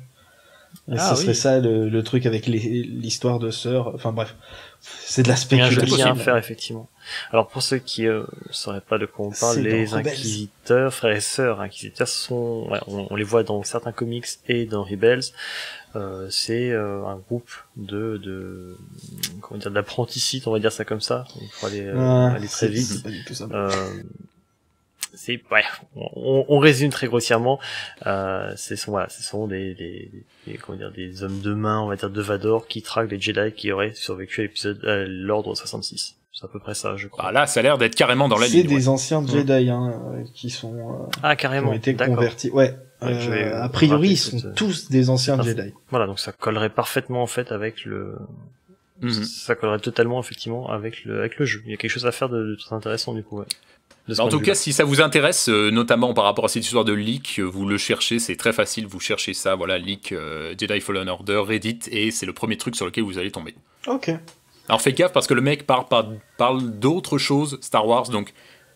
Ce serait ça le truc avec l'histoire de sœur. Enfin bref, c'est de la spéculation. Il y a un joli lien à faire effectivement. Alors pour ceux qui sauraient pas de quoi on parle, les inquisiteurs, frères et sœurs inquisiteurs sont, on les voit dans certains comics et dans Rebels. C'est un groupe de comment dire, d'apprentis, on va dire ça comme ça. Il faut aller très vite. C'est pas du tout ça. On résume très grossièrement. Ce sont des hommes de main, on va dire, de Vador, qui traquent les Jedi qui auraient survécu à l'ordre 66. C'est à peu près ça, je crois. Ah là, ça a l'air d'être carrément dans la ligne. C'est des anciens Jedi, qui sont carrément, qui ont été d'accord. convertis. Ouais. A priori, ils sont tous des anciens Jedi. Voilà, donc ça collerait parfaitement en fait avec le. Ça collerait totalement effectivement avec le jeu. Il y a quelque chose à faire de très intéressant du coup. Ouais. En tout cas, si ça vous intéresse, notamment par rapport à cette histoire de leak, vous le cherchez, c'est très facile, vous cherchez ça, voilà, leak Jedi Fallen Order, Reddit, et c'est le premier truc sur lequel vous allez tomber. Ok. Alors faites gaffe parce que le mec parle d'autres choses Star Wars, donc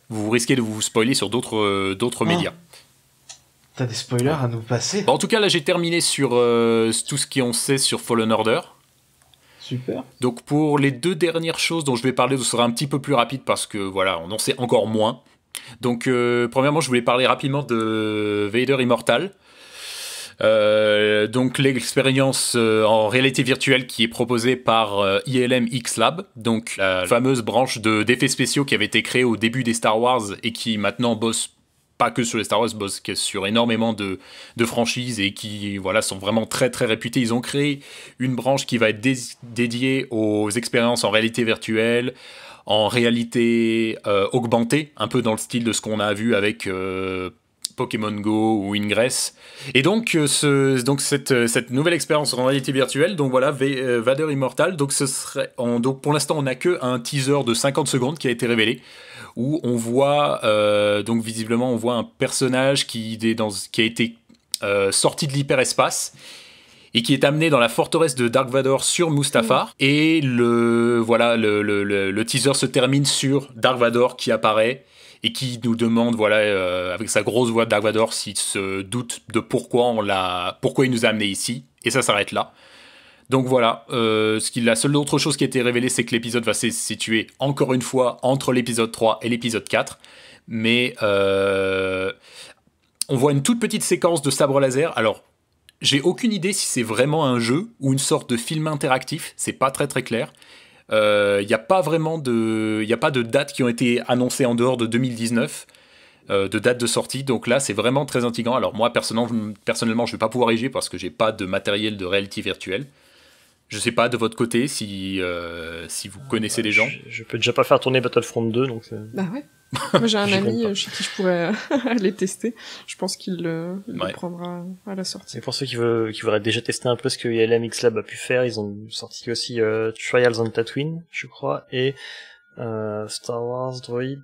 vous risquez de vous spoiler sur d'autres médias. T'as des spoilers à nous passer? En tout cas, là j'ai terminé sur tout ce qu'on sait sur Fallen Order. Super. Donc pour les deux dernières choses dont je vais parler, ce sera un petit peu plus rapide parce que voilà, on en sait encore moins. Donc premièrement, je voulais parler rapidement de Vader Immortal. Donc l'expérience en réalité virtuelle qui est proposée par ILM X-Lab, donc la fameuse branche d'effets spéciaux qui avait été créée au début des Star Wars et qui maintenant bosse pas que sur les Star Wars, bosse sur énormément de franchises et qui voilà, sont vraiment très très réputés. Ils ont créé une branche qui va être dédiée aux expériences en réalité virtuelle, en réalité augmentée, un peu dans le style de ce qu'on a vu avec Pokémon Go ou Ingress. Et donc, cette nouvelle expérience en réalité virtuelle, donc voilà, Vader Immortal, donc donc pour l'instant on n'a que un teaser de 50 secondes qui a été révélé, où on voit, donc visiblement on voit un personnage qui a été sorti de l'hyperespace, et qui est amené dans la forteresse de Dark Vador sur Mustafar. Et le teaser se termine sur Dark Vador qui apparaît et qui nous demande, voilà, avec sa grosse voix de Dark Vador, s'il se doute de pourquoi il nous a amenés ici. Et ça s'arrête là. Donc voilà, la seule autre chose qui a été révélée, c'est que l'épisode va se situer encore une fois entre l'épisode 3 et l'épisode 4. Mais on voit une toute petite séquence de sabre laser. Alors, j'ai aucune idée si c'est vraiment un jeu ou une sorte de film interactif. C'est pas très très clair. Il n'y a pas de dates qui ont été annoncées en dehors de 2019, de date de sortie. Donc là, c'est vraiment très intriguant. Alors moi, personnellement, je vais pas pouvoir y jouer parce que j'ai pas de matériel de réalité virtuelle. Je sais pas de votre côté si vous connaissez des gens. Je peux déjà pas faire tourner Battlefront 2, donc. Bah ouais. Moi j'ai un ami chez qui je pourrais aller tester. Je pense qu'il le prendra à la sortie. Et pour ceux qui voudraient déjà tester un peu ce que ILM X-Lab a pu faire, ils ont sorti aussi Trials on Tatooine, je crois, et Star Wars Droid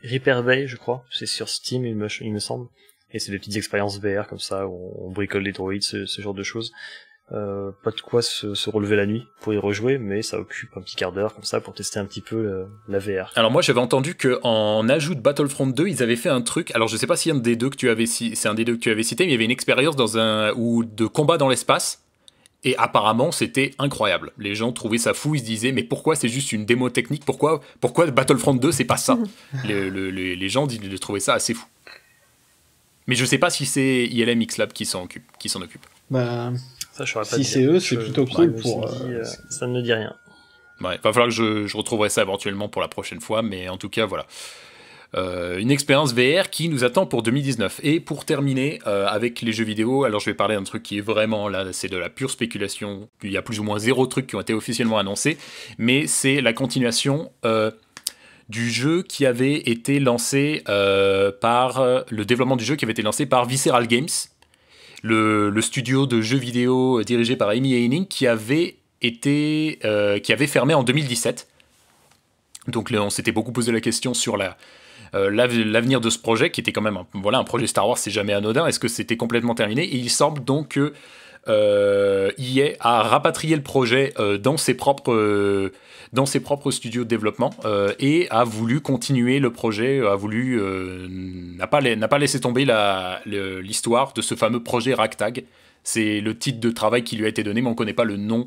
Reaper Bay, je crois. C'est sur Steam, il me semble. Et c'est des petites expériences VR comme ça, où on bricole les droïdes, ce genre de choses. Pas de quoi se relever la nuit pour y rejouer, mais ça occupe un petit quart d'heure comme ça pour tester un petit peu la VR. Alors moi j'avais entendu que en ajout de Battlefront 2, ils avaient fait un truc. Alors je sais pas si c'est un des deux que tu avais cité, mais il y avait une expérience de combat dans l'espace. Et apparemment c'était incroyable. Les gens trouvaient ça fou, ils se disaient mais pourquoi c'est juste une démo technique, pourquoi Battlefront 2 c'est pas ça. Les gens ils trouvaient ça assez fou. Mais je sais pas si c'est ILM X-Lab qui s'en occupe. Bah, ça, je saurais pas si c'est eux, c'est plutôt cool pour... ça ne me dit rien. Ouais, va falloir que je retrouverai ça éventuellement pour la prochaine fois, mais en tout cas, voilà. Une expérience VR qui nous attend pour 2019. Et pour terminer avec les jeux vidéo, alors je vais parler d'un truc qui est vraiment, là, c'est de la pure spéculation. Il y a plus ou moins 0 trucs qui ont été officiellement annoncés, mais c'est la continuation... du jeu qui avait été lancé le développement du jeu qui avait été lancé par Visceral Games, le studio de jeux vidéo dirigé par Amy Hennig qui avait fermé en 2017. Donc là, on s'était beaucoup posé la question sur l'avenir de ce projet qui était quand même un projet Star Wars, c'est jamais anodin. Est-ce que c'était complètement terminé? Et il semble donc que EA a rapatrié le projet dans ses propres studios de développement et a voulu continuer le projet, n'a pas laissé tomber l'histoire de ce fameux projet Ragtag. C'est le titre de travail qui lui a été donné, mais on ne connaît pas le nom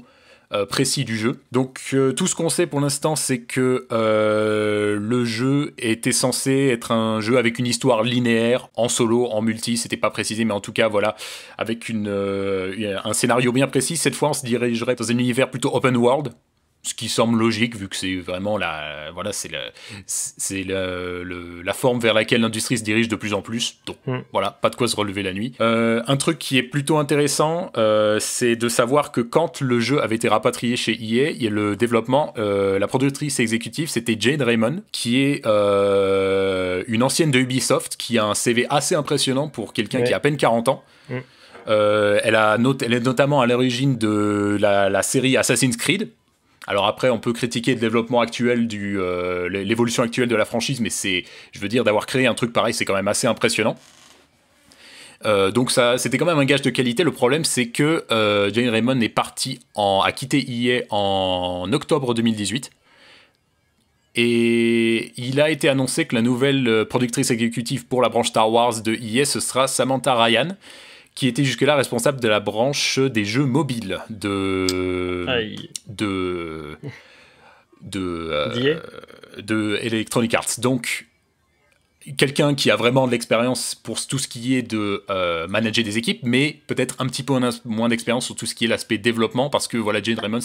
précis du jeu. Donc tout ce qu'on sait pour l'instant, c'est que le jeu était censé être un jeu avec une histoire linéaire, en solo, en multi, c'était pas précisé, mais en tout cas voilà, avec un scénario bien précis. Cette fois on se dirigerait dans un univers plutôt open world, ce qui semble logique vu que c'est vraiment la forme vers laquelle l'industrie se dirige de plus en plus. Donc voilà, pas de quoi se relever la nuit. Un truc qui est plutôt intéressant, c'est de savoir que quand le jeu avait été rapatrié chez EA, il y a le développement, la productrice exécutive, c'était Jade Raymond, qui est une ancienne de Ubisoft, qui a un CV assez impressionnant pour quelqu'un qui a à peine 40 ans. Elle est notamment à l'origine de la série Assassin's Creed. Alors après, on peut critiquer le développement actuel, l'évolution actuelle de la franchise, mais d'avoir créé un truc pareil, c'est quand même assez impressionnant. Donc ça, c'était quand même un gage de qualité. Le problème, c'est que Jane Raymond a quitté EA en octobre 2018. Et il a été annoncé que la nouvelle productrice exécutive pour la branche Star Wars de EA, ce sera Samantha Ryan, qui était jusque-là responsable de la branche des jeux mobiles de Electronic Arts. Donc, quelqu'un qui a vraiment de l'expérience pour tout ce qui est de manager des équipes, mais peut-être un petit peu moins d'expérience sur tout ce qui est l'aspect développement, parce que voilà, Jade Raymond,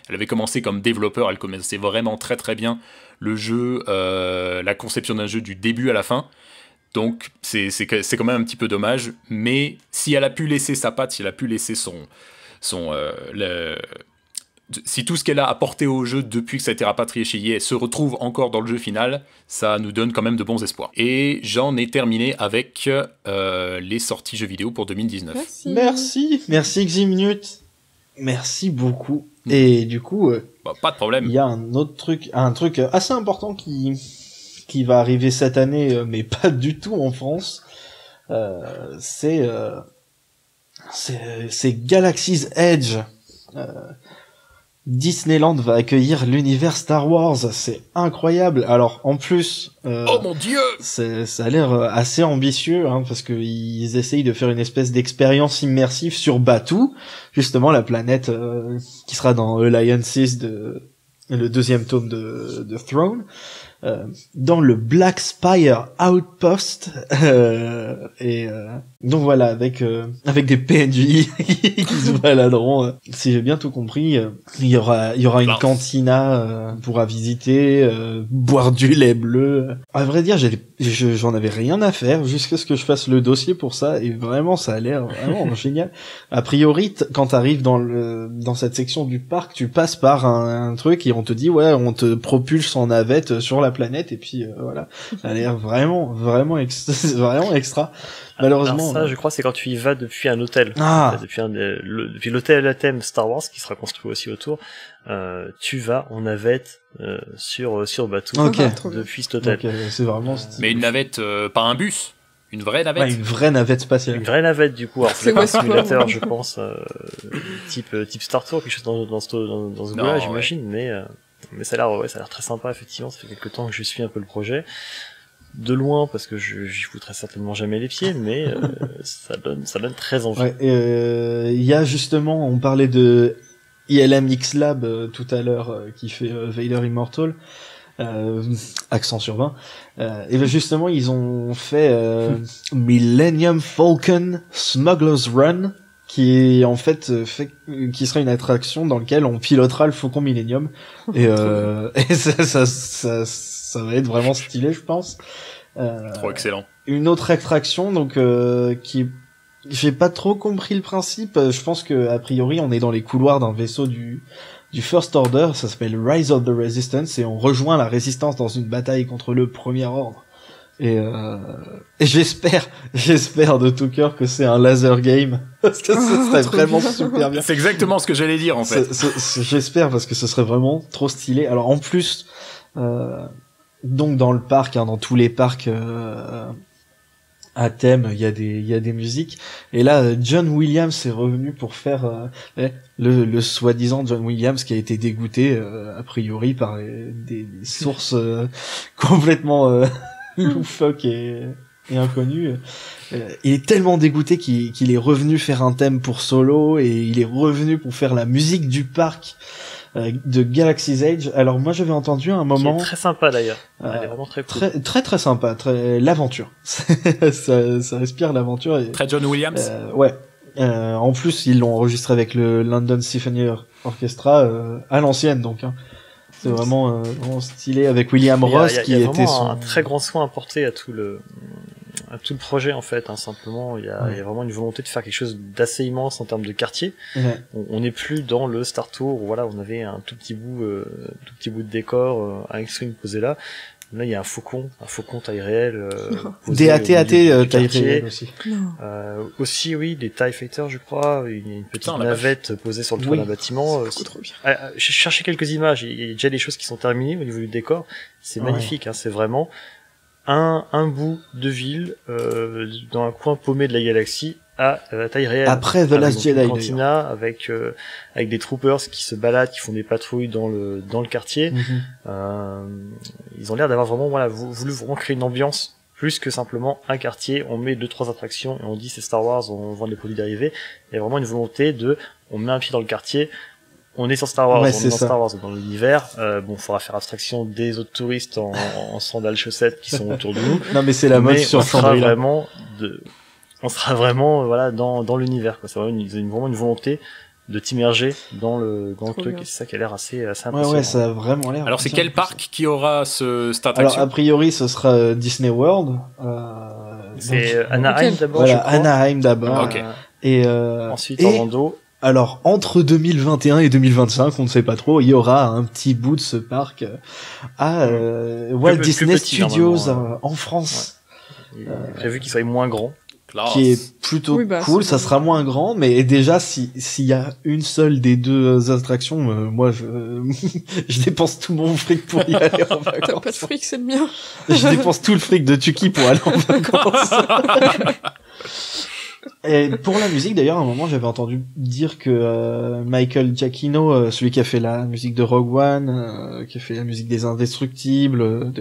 elle avait commencé comme développeur, elle connaissait vraiment très très bien le jeu, la conception d'un jeu du début à la fin. Donc c'est quand même un petit peu dommage, mais si elle a pu laisser sa patte, si elle a pu laisser si tout ce qu'elle a apporté au jeu depuis que ça a été rapatrié chez EA se retrouve encore dans le jeu final, ça nous donne quand même de bons espoirs. Et j'en ai terminé avec les sorties jeux vidéo pour 2019. Merci Ximinute. Merci beaucoup. Et du coup, pas de problème. Il y a un truc assez important qui va arriver cette année, mais pas du tout en France. C'est Galaxy's Edge. Disneyland va accueillir l'univers Star Wars, c'est incroyable. Alors en plus, oh mon Dieu, ça a l'air assez ambitieux, hein, parce que ils essayent de faire une espèce d'expérience immersive sur Batuu, justement la planète qui sera dans Alliances le deuxième tome de Throne. Dans le Black Spire Outpost, donc voilà, avec des PNJ qui se baladeront. Si j'ai bien tout compris, il y aura une cantina pour visiter, boire du lait bleu. À vrai dire, j'en avais rien à faire jusqu'à ce que je fasse le dossier pour ça, et vraiment ça a l'air vraiment génial. A priori, quand t'arrives dans cette section du parc, tu passes par un truc et on te dit ouais, on te propulse en navette sur la planète et puis voilà. Ça a l'air vraiment vraiment extra. Malheureusement. Alors ça, je crois, c'est quand tu y vas depuis un hôtel. Ah. Depuis l'hôtel à thème Star Wars qui sera construit aussi autour. Tu vas en navette sur bateau Ok. depuis cet hôtel. Donc, c'est vraiment stylé. Mais une navette, pas un bus. Une vraie navette. Ouais, une vraie navette spatiale. Une vraie navette du coup. Alors C'est c'est pas un Westworld. simulateur, je pense, type Star Tour, quelque chose dans ce Non, goût-là, ouais. j'imagine. Mais ça a l'air très sympa effectivement. Ça fait quelques temps que je suis un peu le projet. De loin parce que j'y foutrais certainement jamais les pieds, mais ça donne très envie. Ouais, il y a justement, on parlait de ILM X Lab tout à l'heure qui fait Vader Immortal, accent sur 20. Et ben justement, ils ont fait Millennium Falcon Smuggler's Run, qui est en fait, qui sera une attraction dans laquelle on pilotera le Faucon Millennium. Et ça va être vraiment stylé, je pense. Trop excellent. Une autre attraction, donc qui j'ai pas trop compris le principe. Je pense que a priori on est dans les couloirs d'un vaisseau du First Order. Ça s'appelle Rise of the Resistance et on rejoint la Résistance dans une bataille contre le Premier Ordre. Et j'espère de tout cœur que c'est un laser game parce que ce serait vraiment super bien. C'est exactement ce que j'allais dire en fait. J'espère parce que ce serait vraiment trop stylé. Alors en plus, donc dans le parc, dans tous les parcs à thème, il y a des musiques. Et là, John Williams est revenu pour faire le soi-disant John Williams qui a été dégoûté a priori par des sources complètement loufoques et inconnues. Il est tellement dégoûté qu'il est revenu faire un thème pour Solo et il est revenu pour faire la musique du parc de Galaxy's Edge. Alors moi j'avais entendu à un moment Qui est très sympa d'ailleurs. Elle est vraiment très cool. très sympa, l'aventure. ça respire l'aventure. Et, Très John Williams. Ouais. En plus ils l'ont enregistré avec le London Symphony Orchestra à l'ancienne donc. C'est vraiment stylé avec William Ross qui était vraiment un très grand soin apporté à tout le projet en fait. Simplement, il y a vraiment une volonté de faire quelque chose d'assez immense en termes de quartier. Ouais. On n'est plus dans le Star Tour où voilà, on avait un tout petit bout de décor, un X-Wing posé là. Là, il y a un faucon taille réelle. Des AT-AT taille réelle aussi. Non. Oui, des TIE Fighters, je crois. Une petite navette posée sur le toit d'un bâtiment. C'est trop bien. J'ai cherché quelques images. Il y a déjà des choses qui sont terminées au niveau du décor. C'est magnifique. C'est vraiment un bout de ville dans un coin paumé de la galaxie à taille réelle. Après The Last Jedi, une cantina avec des troopers qui se baladent, qui font des patrouilles dans le quartier. Ils ont l'air d'avoir vraiment voulu vraiment créer une ambiance plus que simplement un quartier. On met 2-3 attractions et on dit c'est Star Wars, on vend des produits dérivés. Il y a vraiment une volonté on met un pied dans le quartier. On est sur Star Wars, Star Wars dans l'univers. Faudra faire abstraction des autres touristes en sandales chaussettes qui sont autour de nous. Non mais c'est la mode sur Shangri-La. On sera vraiment dans l'univers quoi. C'est vraiment une volonté de t'immerger dans le truc et c'est ça qui a l'air assez impressionnant. Ouais, ça a vraiment l'air. Alors c'est quel parc qui aura cette attraction? Alors a priori ce sera Disney World. C'est Anaheim d'abord. Voilà, Anaheim d'abord. Ok. Et ensuite Orlando. Alors, entre 2021 et 2025, on ne sait pas trop, il y aura un petit bout de ce parc à Walt Disney Studios en France. Ouais. Il est prévu qu'il soit moins grand. Qui est plutôt cool, ça sera moins grand, mais déjà, s'il y a une seule des deux attractions, moi, je dépense tout mon fric pour y aller en vacances. T'as pas de fric, c'est le mien. Je dépense tout le fric de Tuki pour aller en vacances. Et pour la musique, d'ailleurs, à un moment, j'avais entendu dire que Michael Giacchino, celui qui a fait la musique de Rogue One, qui a fait la musique des Indestructibles,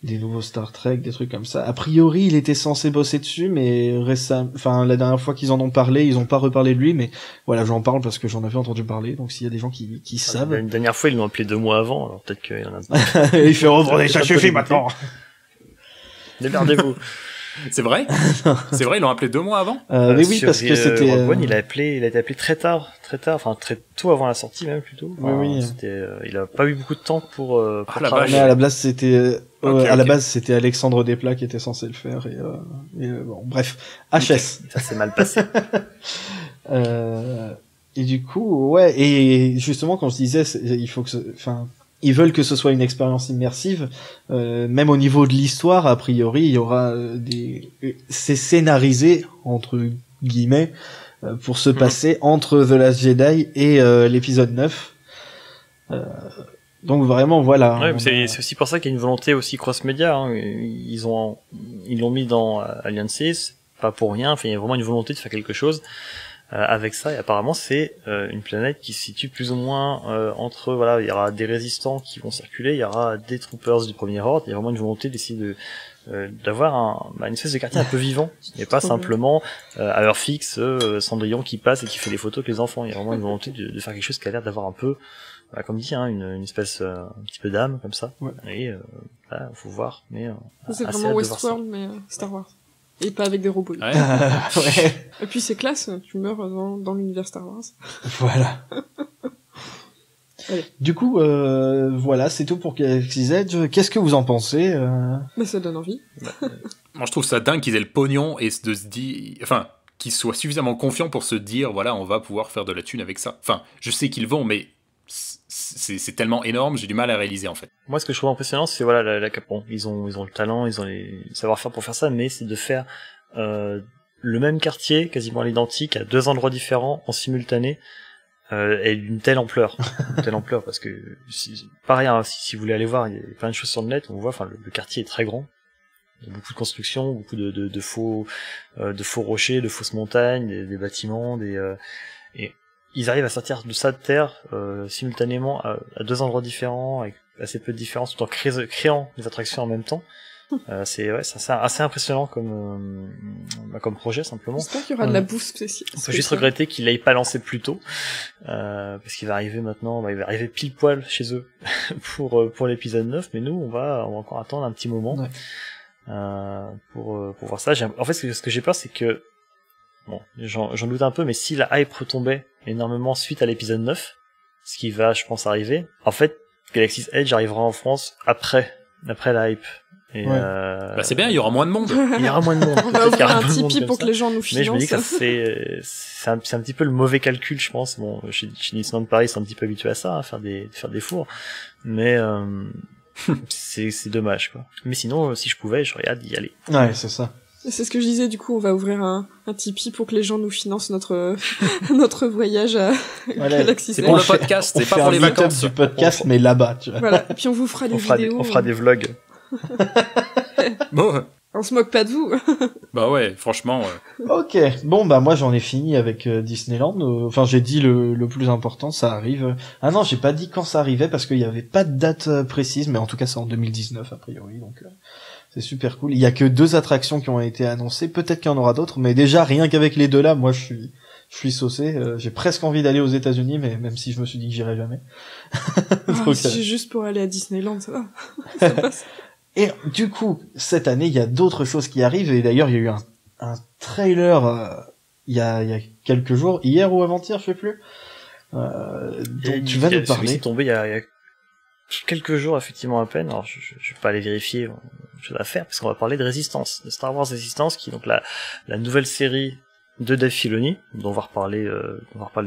des nouveaux Star Trek, des trucs comme ça. A priori, il était censé bosser dessus, mais la dernière fois qu'ils en ont parlé, ils ont pas reparlé de lui, mais voilà, j'en parle parce que j'en avais entendu parler, donc s'il y a des gens qui savent. Une dernière fois, ils l'ont appelé 2 mois avant, alors peut-être qu'il y en a. Il fait retourner, ça suffit maintenant. Démerdez-vous. C'est vrai? C'est vrai, ils l'ont appelé 2 mois avant? Oui, parce que c'était... Rogue One, il a été appelé très tard, enfin très tôt avant la sortie même plutôt. Oui. Il a pas eu beaucoup de temps pour travailler. Mais à la base c'était, la base c'était Alexandre Desplat qui était censé le faire et bon, bref, HS. Ça s'est mal passé. Et du coup, ouais, et justement quand je disais, il faut que, ils veulent que ce soit une expérience immersive. Même au niveau de l'histoire, a priori, il y aura c'est scénarisé entre guillemets pour se passer entre The Last Jedi et l'épisode 9. Donc vraiment voilà. Ouais, c'est aussi pour ça qu'il y a une volonté aussi cross-média. Hein. Ils l'ont mis dans Alliances, pas pour rien. Enfin, il y a vraiment une volonté de faire quelque chose avec ça. Et apparemment, c'est une planète qui se situe plus ou moins entre voilà, il y aura des résistants qui vont circuler, il y aura des troopers du Premier Ordre. Il y a vraiment une volonté d'essayer d'avoir une espèce de quartier un peu vivant, et pas simplement à heure fixe Cendrillon qui passe et qui fait des photos avec les enfants. Il y a vraiment une volonté de faire quelque chose qui a l'air d'avoir un peu comme dit, hein, une espèce un petit peu d'âme comme ça. Ouais. Et là, faut voir. Mais c'est vraiment Westworld, mais Star Wars. Et pas avec des robots. Ouais. Ouais. Et puis c'est classe, tu meurs dans l'univers Star Wars. Voilà. Du coup, voilà, c'est tout pour Galaxy's Edge. Qu'est-ce que vous en pensez Mais ça donne envie. Moi, je trouve ça dingue qu'ils aient le pognon et de se dire, enfin, qu'ils soient suffisamment confiants pour se dire, voilà, on va pouvoir faire de la thune avec ça. Enfin, je sais qu'ils vont, mais c'est tellement énorme, j'ai du mal à réaliser en fait. Moi, ce que je trouve impressionnant, c'est voilà, bon, ils ont le talent, ils ont les savoir-faire pour faire ça, mais c'est de faire le même quartier, quasiment à l'identique, à 2 endroits différents, en simultané. Et d'une telle ampleur, parce que pareil, hein, si vous voulez aller voir, il y a plein de choses sur le net, on voit, enfin le quartier est très grand, il y a beaucoup de constructions, beaucoup de faux rochers, de fausses montagnes, des bâtiments, et ils arrivent à sortir de ça de terre simultanément à 2 endroits différents, avec assez peu de différence, tout en créant des attractions en même temps. C'est assez impressionnant comme projet simplement. J'espère qu'il y aura de la bouffe spéciale. On peut juste regretter qu'il n'aille pas lancé plus tôt, parce qu'il va arriver maintenant, il va arriver pile poil chez eux pour l'épisode 9, mais nous on va encore attendre un petit moment pour voir ça. En fait, ce que j'ai peur, c'est que bon, j'en doute un peu, mais si la hype retombait énormément suite à l'épisode 9, ce qui va, je pense, arriver, en fait, Galaxy's Edge arrivera en France après la hype. Et c'est bien, il y aura moins de monde. Il y aura moins de monde. On va ouvrir un Tipeee pour que les gens nous financent. Mais je me dis que c'est un petit peu le mauvais calcul, je pense. Bon, chez Disneyland Paris, ils sont un petit peu habitués à ça, à faire des fours. Mais c'est dommage, quoi. Mais sinon, si je pouvais, j'aurais hâte d'y aller. Ouais, c'est ça. C'est ce que je disais, du coup, on va ouvrir un Tipeee pour que les gens nous financent notre voyage à Galaxy's Edge. C'est pour le podcast, c'est pas pour les vacances. Du podcast, mais là-bas, tu vois. Voilà. Et puis on vous fera des vidéos. On fera des vlogs. Bon. On se moque pas de vous. Bah ouais, franchement. Ok, bon bah moi j'en ai fini avec Disneyland. Enfin j'ai dit le plus important, ça arrive. Ah non, j'ai pas dit quand ça arrivait parce qu'il y avait pas de date précise, mais en tout cas c'est en 2019 a priori, donc c'est super cool. Il y a que 2 attractions qui ont été annoncées, peut-être qu'il y en aura d'autres, mais déjà rien qu'avec les 2 là, moi je suis saucé. J'ai presque envie d'aller aux États-Unis, mais même si je me suis dit que j'irais jamais. Donc, c'est juste pour aller à Disneyland, ça va. Ça passe. Et du coup, cette année, il y a d'autres choses qui arrivent, et d'ailleurs, il y a eu un trailer il y a quelques jours, hier ou avant-hier, je sais plus. Donc tu vas nous parler. C'est tombé il y a quelques jours, effectivement, à peine. Alors, je vais pas aller vérifier, je vais la faire, parce qu'on va parler de Résistance, de Star Wars Résistance, qui est donc la nouvelle série de Dave Filoni, dont on va reparler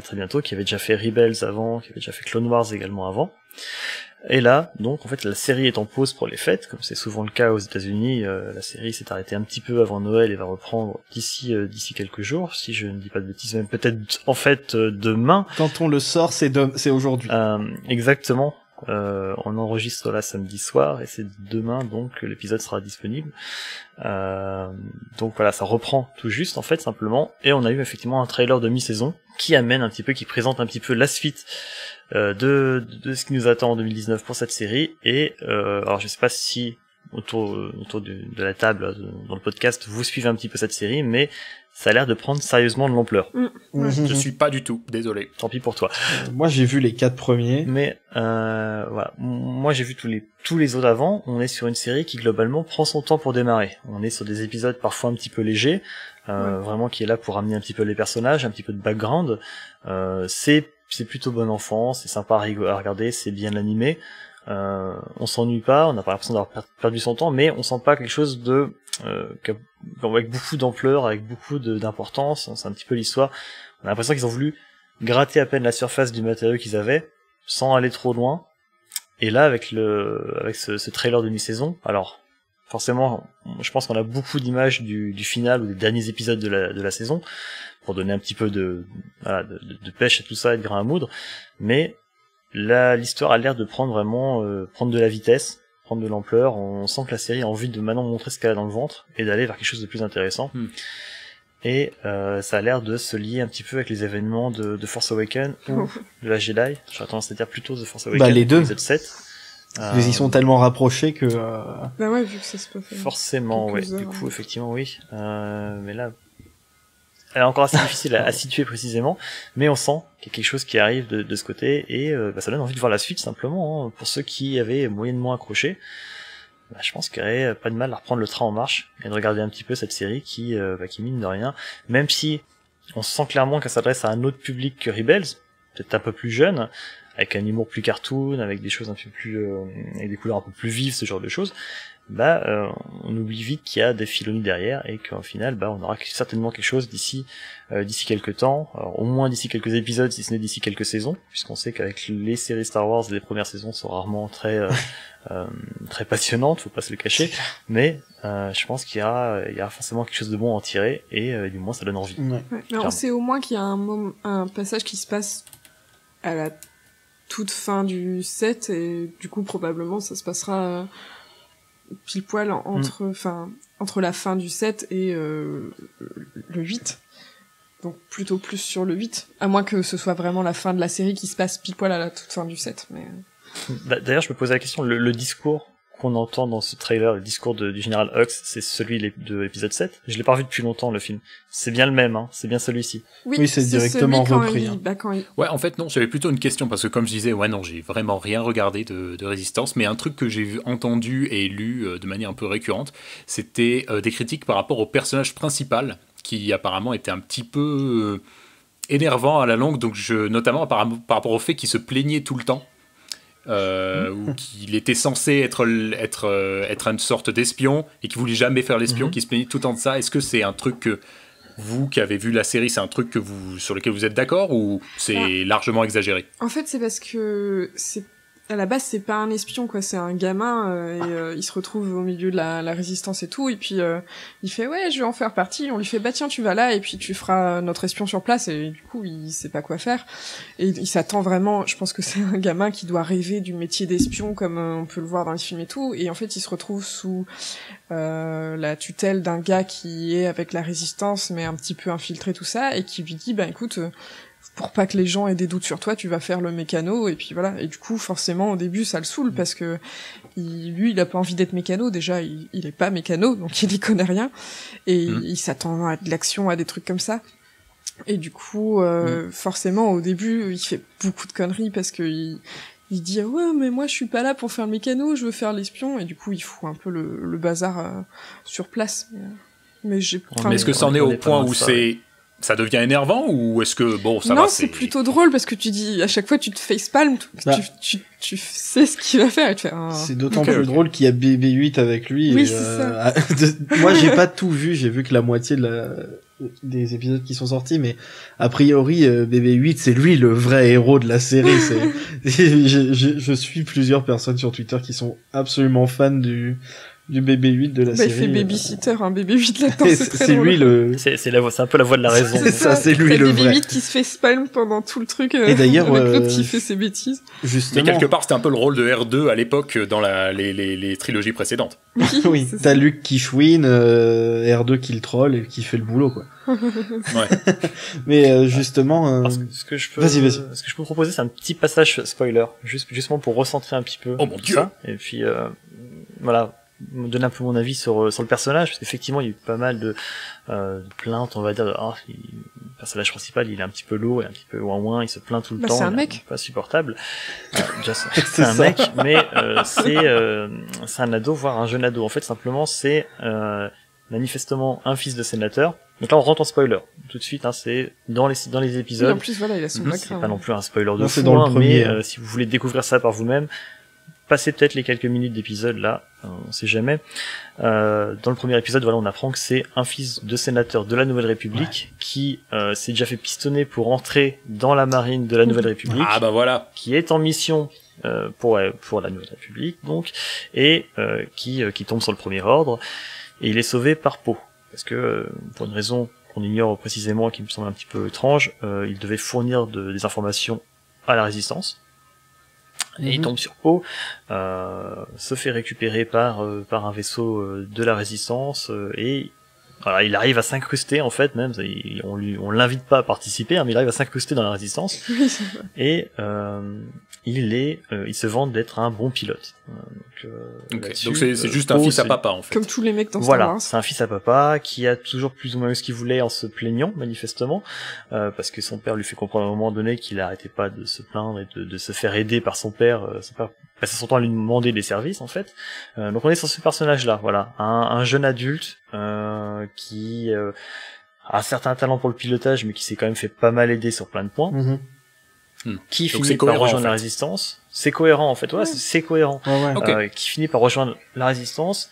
très bientôt, qui avait déjà fait Rebels avant, qui avait déjà fait Clone Wars également avant. Et là, donc, en fait, la série est en pause pour les fêtes, comme c'est souvent le cas aux États-Unis. La série s'est arrêtée un petit peu avant Noël et va reprendre d'ici quelques jours, si je ne dis pas de bêtises, même peut-être en fait demain. Quand on le sort, c'est aujourd'hui. Exactement. On enregistre là samedi soir et c'est demain donc que l'épisode sera disponible. Donc voilà, ça reprend tout juste en fait simplement. Et on a eu effectivement un trailer de mi-saison qui présente un petit peu la suite de ce qui nous attend en 2019 pour cette série. Et alors je sais pas si autour de la table dans le podcast vous suivez un petit peu cette série, mais ça a l'air de prendre sérieusement de l'ampleur. Je suis pas du tout, désolé. Tant pis pour toi. Moi j'ai vu les 4 premiers. Mais voilà, moi j'ai vu tous les autres avant. On est sur une série qui globalement prend son temps pour démarrer. On est sur des épisodes parfois un petit peu légers, vraiment qui est là pour amener un petit peu les personnages, un petit peu de background. C'est plutôt bon enfant, c'est sympa à regarder, c'est bien animé. On s'ennuie pas, on n'a pas l'impression d'avoir perdu son temps, mais on sent pas quelque chose de avec beaucoup d'ampleur, avec beaucoup d'importance. C'est un petit peu l'histoire. On a l'impression qu'ils ont voulu gratter à peine la surface du matériau qu'ils avaient, sans aller trop loin. Et là, avec ce trailer de mi-saison, alors forcément, je pense qu'on a beaucoup d'images du final ou des derniers épisodes de la saison pour donner un petit peu de pêche à tout ça et de grain à moudre. Mais là, l'histoire a l'air de prendre de la vitesse, prendre de l'ampleur. On sent que la série a envie de maintenant montrer ce qu'elle a dans le ventre et d'aller vers quelque chose de plus intéressant. Et ça a l'air de se lier un petit peu avec les événements de Force Awakens ou de la Jedi. J'aurais tendance à dire plutôt de Force Awakens. Les deux. Épisode 7. Ils y sont tellement rapprochés que... Bah ouais, vu que ça se peut faire. Forcément, ouais. Du coup, effectivement, oui. Mais là, elle est encore assez difficile à situer précisément, mais on sent qu'il y a quelque chose qui arrive de ce côté, et ça donne envie de voir la suite, simplement, hein. Pour ceux qui avaient moyennement accroché, je pense qu'il n'y aurait pas de mal à reprendre le train en marche, et de regarder un petit peu cette série qui mine de rien, même si on sent clairement qu'elle s'adresse à un autre public que Rebels, peut-être un peu plus jeune, avec un humour plus cartoon, avec des choses un peu plus, avec des couleurs un peu plus vives, ce genre de choses. On oublie vite qu'il y a des Filoni derrière et qu'au final, on aura certainement quelque chose d'ici quelques temps, alors, au moins d'ici quelques épisodes, si ce n'est d'ici quelques saisons, puisqu'on sait qu'avec les séries Star Wars, les premières saisons sont rarement très passionnantes, faut pas se le cacher, mais je pense qu'il y aura forcément quelque chose de bon à en tirer, et du moins ça donne envie. Ouais. Mais on sait au moins qu'il y a un passage qui se passe à la toute fin du 7, et du coup probablement ça se passera pile poil entre la fin du 7 et le 8. Donc plutôt plus sur le 8, à moins que ce soit vraiment la fin de la série qui se passe pile poil à la toute fin du 7. Mais... D'ailleurs, je me posais la question, le discours qu'on entend dans ce trailer, le discours du général Hux, c'est celui de l'épisode 7. Je l'ai pas revu depuis longtemps, le film. C'est bien le même, hein, c'est bien celui-ci. Oui, c'est directement repris. Ouais, en fait, non, j'avais plutôt une question, parce que comme je disais, j'ai vraiment rien regardé de Résistance, mais un truc que j'ai entendu et lu de manière un peu récurrente, c'était des critiques par rapport au personnage principal, qui apparemment était un petit peu énervant à la longue, donc notamment par rapport au fait qu'il se plaignait tout le temps. Ou qu'il était censé être une sorte d'espion et qu'il voulait jamais faire l'espion, qui se plaignait tout le temps de ça. Est-ce que c'est un truc que vous qui avez vu la série, c'est un truc sur lequel vous êtes d'accord, ou c'est largement exagéré? En fait, c'est parce que à la base, c'est pas un espion, quoi. C'est un gamin, et il se retrouve au milieu de la résistance et tout, et puis il fait ouais, je vais en faire partie. On lui fait tiens, tu vas là, et puis tu feras notre espion sur place. Et du coup, il sait pas quoi faire, et il s'attend vraiment. Je pense que c'est un gamin qui doit rêver du métier d'espion, comme on peut le voir dans les films et tout. Et en fait, il se retrouve sous la tutelle d'un gars qui est avec la résistance, mais un petit peu infiltré, tout ça, et qui lui dit écoute, pour pas que les gens aient des doutes sur toi, tu vas faire le mécano, et puis voilà. Et du coup, forcément, au début, ça le saoule, parce que lui, il a pas envie d'être mécano. Déjà, il est pas mécano, donc il y connaît rien. Et il s'attend à de l'action, à des trucs comme ça. Et du coup, forcément, au début, il fait beaucoup de conneries, parce que il dit ouais, mais moi, je suis pas là pour faire le mécano, je veux faire l'espion. Et du coup, il fout un peu le bazar sur place. Mais est-ce que ça en est au point où ça devient énervant, ou est-ce que ça va? Non, c'est plutôt drôle, parce que tu dis à chaque fois tu te facepalmes, tu sais ce qu'il va faire, et tu fais c'est d'autant plus drôle qu'il y a BB-8 avec lui. Oui, c'est ça. Moi, j'ai pas tout vu, j'ai vu que la moitié des épisodes qui sont sortis, mais a priori BB-8 c'est lui le vrai héros de la série. Je suis plusieurs personnes sur Twitter qui sont absolument fans du BB-8 de la série. Il fait babysitter, un BB-8 là-dedans, c'est très drôle. C'est un peu la voix de la raison. C'est lui le vrai. BB-8 qui se fait spam pendant tout le truc, et d'ailleurs, avec l'autre qui fait ses bêtises. Justement. Mais quelque part, c'était un peu le rôle de R2 à l'époque, dans les trilogies précédentes. Oui, t'as Luke qui chouine, R2 qui le troll et qui fait le boulot, quoi. Ouais. Mais justement... Ce que je peux proposer, c'est un petit passage spoiler, justement pour recentrer un petit peu ça, et puis voilà, me donner un peu mon avis sur le personnage, parce qu'effectivement il y a eu pas mal de plaintes, on va dire, le personnage principal il est un petit peu lourd et un petit peu ouin, il se plaint tout le temps, c'est un mec, pas supportable. C'est un mec, mais c'est un ado, voire un jeune ado. En fait, simplement, c'est manifestement un fils de sénateur. Donc là, on rentre en spoiler tout de suite, c'est dans les épisodes. Oui, en plus, voilà, il a son background. C'est pas non plus un spoiler de fou, dans le premier, mais si vous voulez découvrir ça par vous-même, passez peut-être les quelques minutes d'épisode là, on sait jamais. Dans le premier épisode, voilà, on apprend que c'est un fils de sénateur de la Nouvelle République qui s'est déjà fait pistonner pour entrer dans la marine de la Nouvelle République. Ah bah voilà. Qui est en mission pour la Nouvelle République donc, et qui tombe sur le Premier Ordre, et il est sauvé par Poe, parce que pour une raison qu'on ignore précisément, qui me semble un petit peu étrange, il devait fournir des informations à la Résistance. Et il tombe sur Poe, se fait récupérer par un vaisseau de la Résistance, et voilà, il arrive à s'incruster en fait, même on l'invite pas à participer, hein, mais il arrive à s'incruster dans la Résistance. Et il se vante d'être un bon pilote. Donc c'est juste un fils à papa en fait. Comme tous les mecs dans Star Voilà, Wars. c'est un fils à papa qui a toujours plus ou moins eu ce qu'il voulait en se plaignant manifestement, parce que son père lui fait comprendre à un moment donné qu'il arrêtait pas de se plaindre et de se faire aider par son père. Son père passait son temps à lui demander des services en fait. Donc on est sur ce personnage-là, voilà, un jeune adulte qui a un certain talent pour le pilotage, mais qui s'est quand même fait pas mal aider sur plein de points. Qui donc finit par rejoindre la Résistance. C'est cohérent en fait, ouais, c'est cohérent. Okay. Qui finit par rejoindre la Résistance.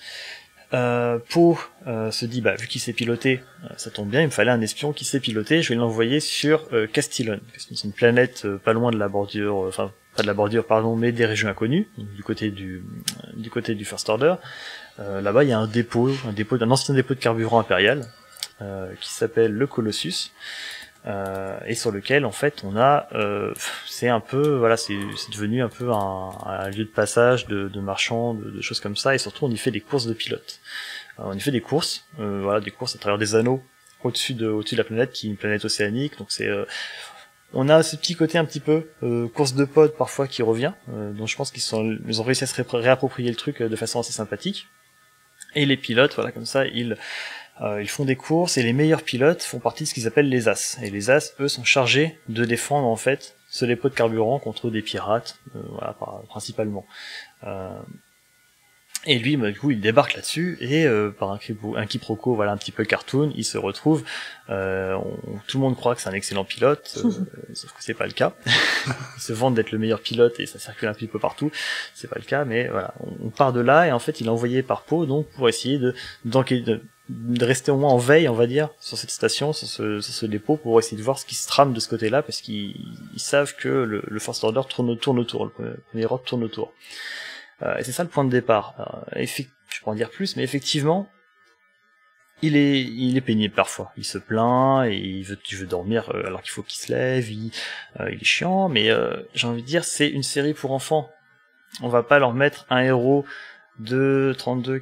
Poe se dit, bah vu qu'il sait piloter, ça tombe bien, il me fallait un espion qui sait piloter, je vais l'envoyer sur Castillon. C'est une planète pas loin de la bordure, enfin pas de la bordure pardon, mais des régions inconnues, du côté du First Order. Là-bas il y a un ancien dépôt de carburant impérial qui s'appelle le Colossus. Et sur lequel en fait on a c'est un peu voilà c'est devenu un peu un lieu de passage de marchands, de choses comme ça, et surtout on y fait des courses de pilotes. On y fait des courses des courses à travers des anneaux au-dessus de la planète, qui est une planète océanique, donc c'est on a ce petit côté un petit peu course de pod parfois qui revient, dont je pense ils ont réussi à se réapproprier le truc de façon assez sympathique. Et les pilotes, voilà, comme ça ils font des courses, et les meilleurs pilotes font partie de ce qu'ils appellent les As. Et les As, eux, sont chargés de défendre en fait ce dépôt de carburant contre des pirates, principalement. Et lui, du coup, il débarque là-dessus, et par un quiproquo, voilà, un petit peu cartoon, il se retrouve. Tout le monde croit que c'est un excellent pilote, sauf que c'est pas le cas. Il se vante d'être le meilleur pilote et ça circule un petit peu partout. C'est pas le cas, mais voilà, on part de là, et en fait, il est envoyé par Poe donc pour essayer de rester au moins en veille, on va dire, sur cette station, sur ce dépôt, pour essayer de voir ce qui se trame de ce côté-là, parce qu'ils savent que le First Order tourne autour, le Premier Ordre tourne autour. Et c'est ça le point de départ. Je peux en dire plus, mais effectivement, il est pénible parfois. Il se plaint, et il veut dormir alors qu'il faut qu'il se lève, il est chiant, mais j'ai envie de dire, c'est une série pour enfants. On va pas leur mettre un héros de 32